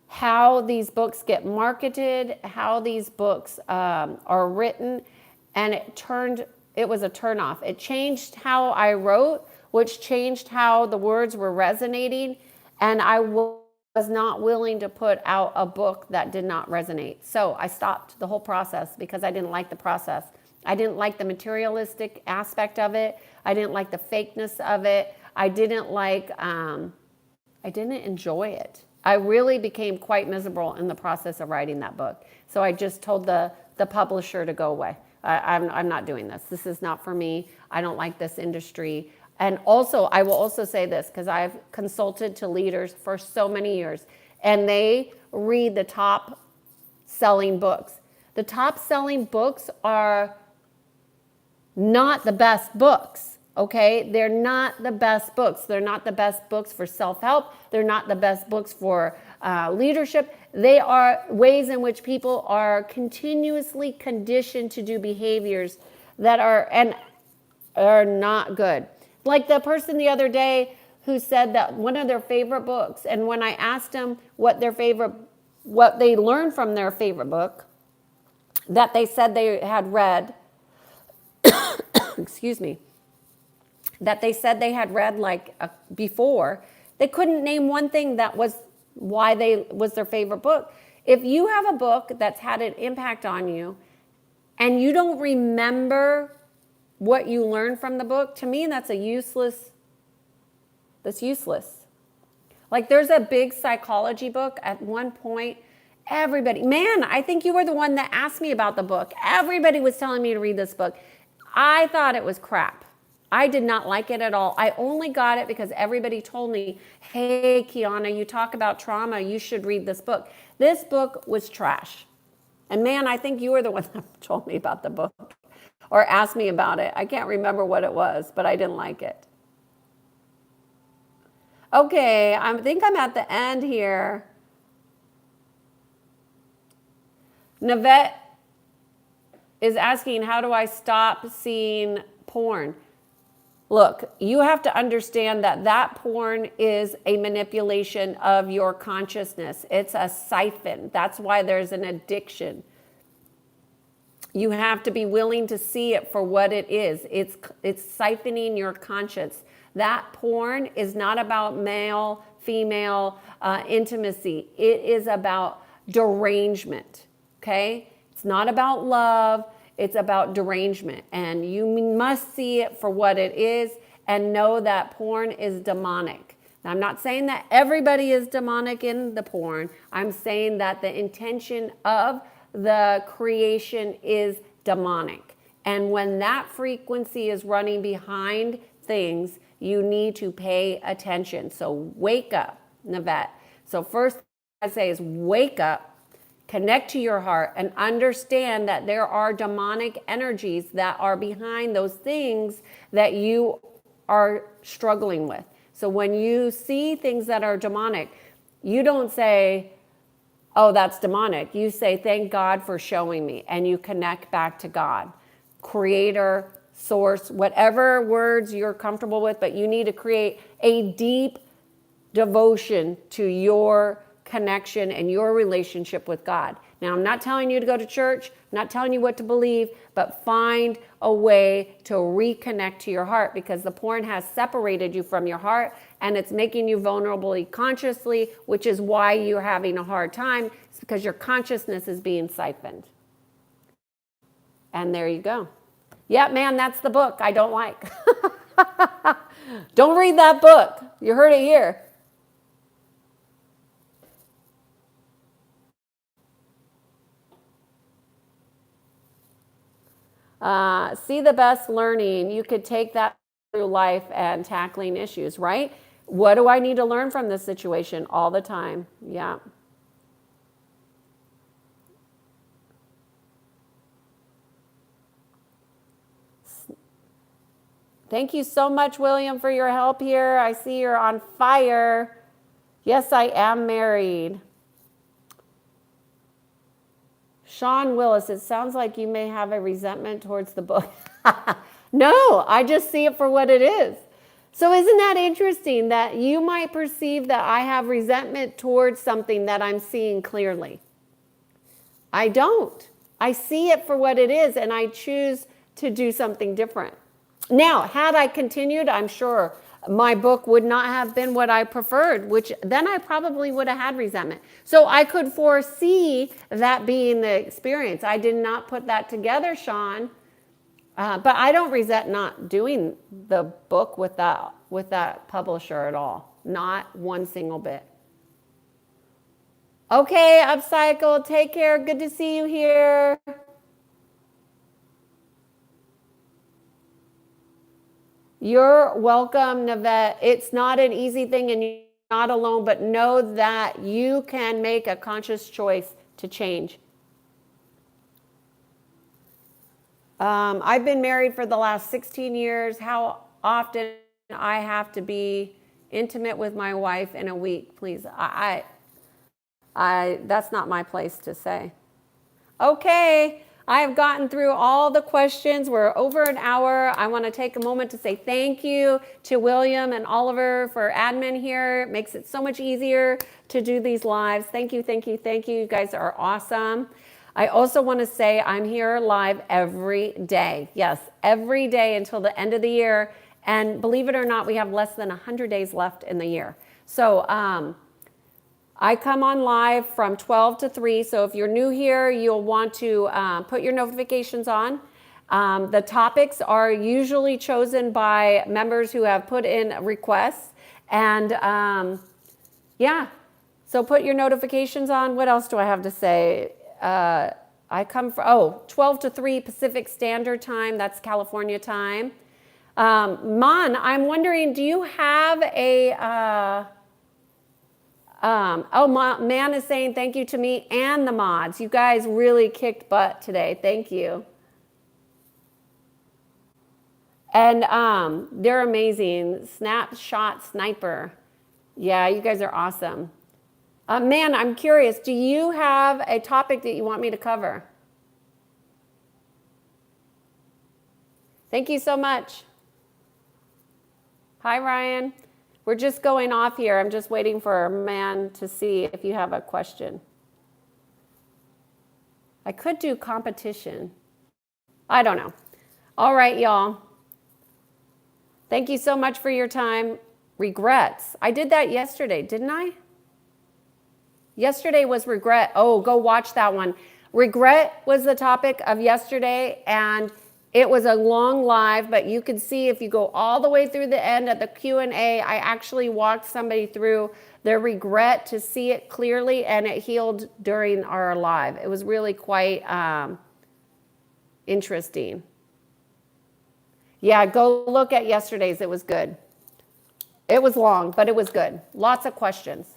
how these books get marketed, how these books are written, and it was a turnoff. It changed how I wrote, which changed how the words were resonating, and I was not willing to put out a book that did not resonate. So I stopped the whole process because I didn't like the process. I didn't like the materialistic aspect of it. I didn't like the fakeness of it. I didn't enjoy it. I really became quite miserable in the process of writing that book. So I just told the publisher to go away. I'm not doing this. This is not for me. I don't like this industry. And also, I will also say this, because I've consulted to leaders for so many years, and they read the top selling books. The top selling books are not the best books, okay? They're not the best books. They're not the best books for self-help. They're not the best books for leadership. They are ways in which people are continuously conditioned to do behaviors that are not good. Like the person the other day who said that one of their favorite books, and when I asked them what they learned from their favorite book, that they said they had read, excuse me, that they said they had read before, they couldn't name one thing that was was their favorite book. If you have a book that's had an impact on you and you don't remember what you learned from the book, to me, that's useless. Like there's a big psychology book at one point. Everybody, man, I think you were the one that asked me about the book. Everybody was telling me to read this book. I thought it was crap. I did not like it at all. I only got it because everybody told me, hey, Kiannaa, you talk about trauma. You should read this book. This book was trash. And man, I think you were the one that told me about the book or asked me about it. I can't remember what it was, but I didn't like it. Okay, I think I'm at the end here. Navette is asking, how do I stop seeing porn? Look, you have to understand that porn is a manipulation of your consciousness. It's a siphon. That's why there's an addiction. You have to be willing to see it for what it is. It's siphoning your conscience. That porn is not about male, female intimacy. It is about derangement, okay? It's not about love. It's about derangement. And you must see it for what it is and know that porn is demonic. Now, I'm not saying that everybody is demonic in the porn. I'm saying that the intention of the creation is demonic. And when that frequency is running behind things, you need to pay attention. So wake up, Navette. So first I say is wake up, connect to your heart, and understand that there are demonic energies that are behind those things that you are struggling with. So when you see things that are demonic, you don't say, oh, that's demonic. You say, thank God for showing me. And you connect back to God, creator, source, whatever words you're comfortable with, but you need to create a deep devotion to your connection and your relationship with God. Now, I'm not telling you to go to church. I'm not telling you what to believe, but find a way to reconnect to your heart, because the porn has separated you from your heart and it's making you vulnerable consciously, which is why you're having a hard time. It's because your consciousness is being siphoned. And there you go. Yeah, man, that's the book I don't like. Don't read that book. You heard it here. See the best learning. You could take that through life and tackling issues, right? What do I need to learn from this situation all the time? Yeah. Thank you so much, William, for your help here. I see you're on fire. Yes, I am married. Sean Willis, it sounds like you may have a resentment towards the book. No, I just see it for what it is. So isn't that interesting that you might perceive that I have resentment towards something that I'm seeing clearly? I don't. I see it for what it is, and I choose to do something different. Now, had I continued, I'm sure my book would not have been what I preferred, which then I probably would have had resentment. So I could foresee that being the experience. I did not put that together, Sean. But I don't resent not doing the book with that publisher at all. Not one single bit. Okay, Upcycle, take care. Good to see you here. You're welcome, Navette. It's not an easy thing and you're not alone, but know that you can make a conscious choice to change. I've been married for the last 16 years. How often I have to be intimate with my wife in a week, please? That's not my place to say. Okay, I have gotten through all the questions. We're over an hour. I want to take a moment to say thank you to William and Oliver for admin here. It makes it so much easier to do these lives. Thank you, thank you, thank you. You guys are awesome. I also want to say I'm here live every day. Yes, every day until the end of the year. And believe it or not, we have less than 100 days left in the year. So I come on live from 12 to 3. So if you're new here, you'll want to put your notifications on. The topics are usually chosen by members who have put in requests. And yeah, so put your notifications on. What else do I have to say? I come from, 12 to 3 Pacific Standard Time. That's California time. Mon, I'm wondering, do you have a, Man is saying thank you to me and the mods. You guys really kicked butt today. Thank you. And they're amazing. Snapshot Sniper. Yeah, you guys are awesome. Man, I'm curious, do you have a topic that you want me to cover? Thank you so much. Hi, Ryan. We're just going off here. I'm just waiting for Man to see if you have a question. I could do competition. I don't know. All right, y'all. Thank you so much for your time. Regrets. I did that yesterday, didn't I? Yesterday was regret. Oh, go watch that one. Regret was the topic of yesterday, and it was a long live, but you can see if you go all the way through the end at the Q&A, I actually walked somebody through their regret to see it clearly, and it healed during our live. It was really quite interesting. Yeah, go look at yesterday's. It was good. It was long, but it was good. Lots of questions.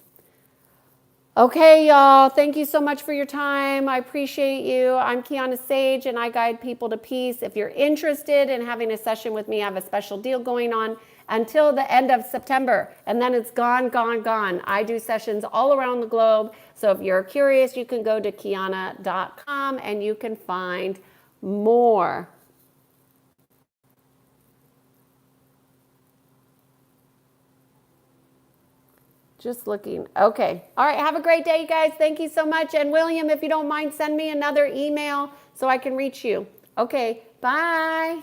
Okay, y'all, thank you so much for your time. I appreciate you. I'm Kiannaa Sadge, and I guide people to peace. If you're interested in having a session with me, I have a special deal going on until the end of September, and then it's gone, gone, gone. I do sessions all around the globe, so if you're curious, you can go to kiannaa.com, and you can find more. Just looking. Okay. All right. Have a great day, you guys. Thank you so much. And William, if you don't mind, send me another email so I can reach you. Okay. Bye.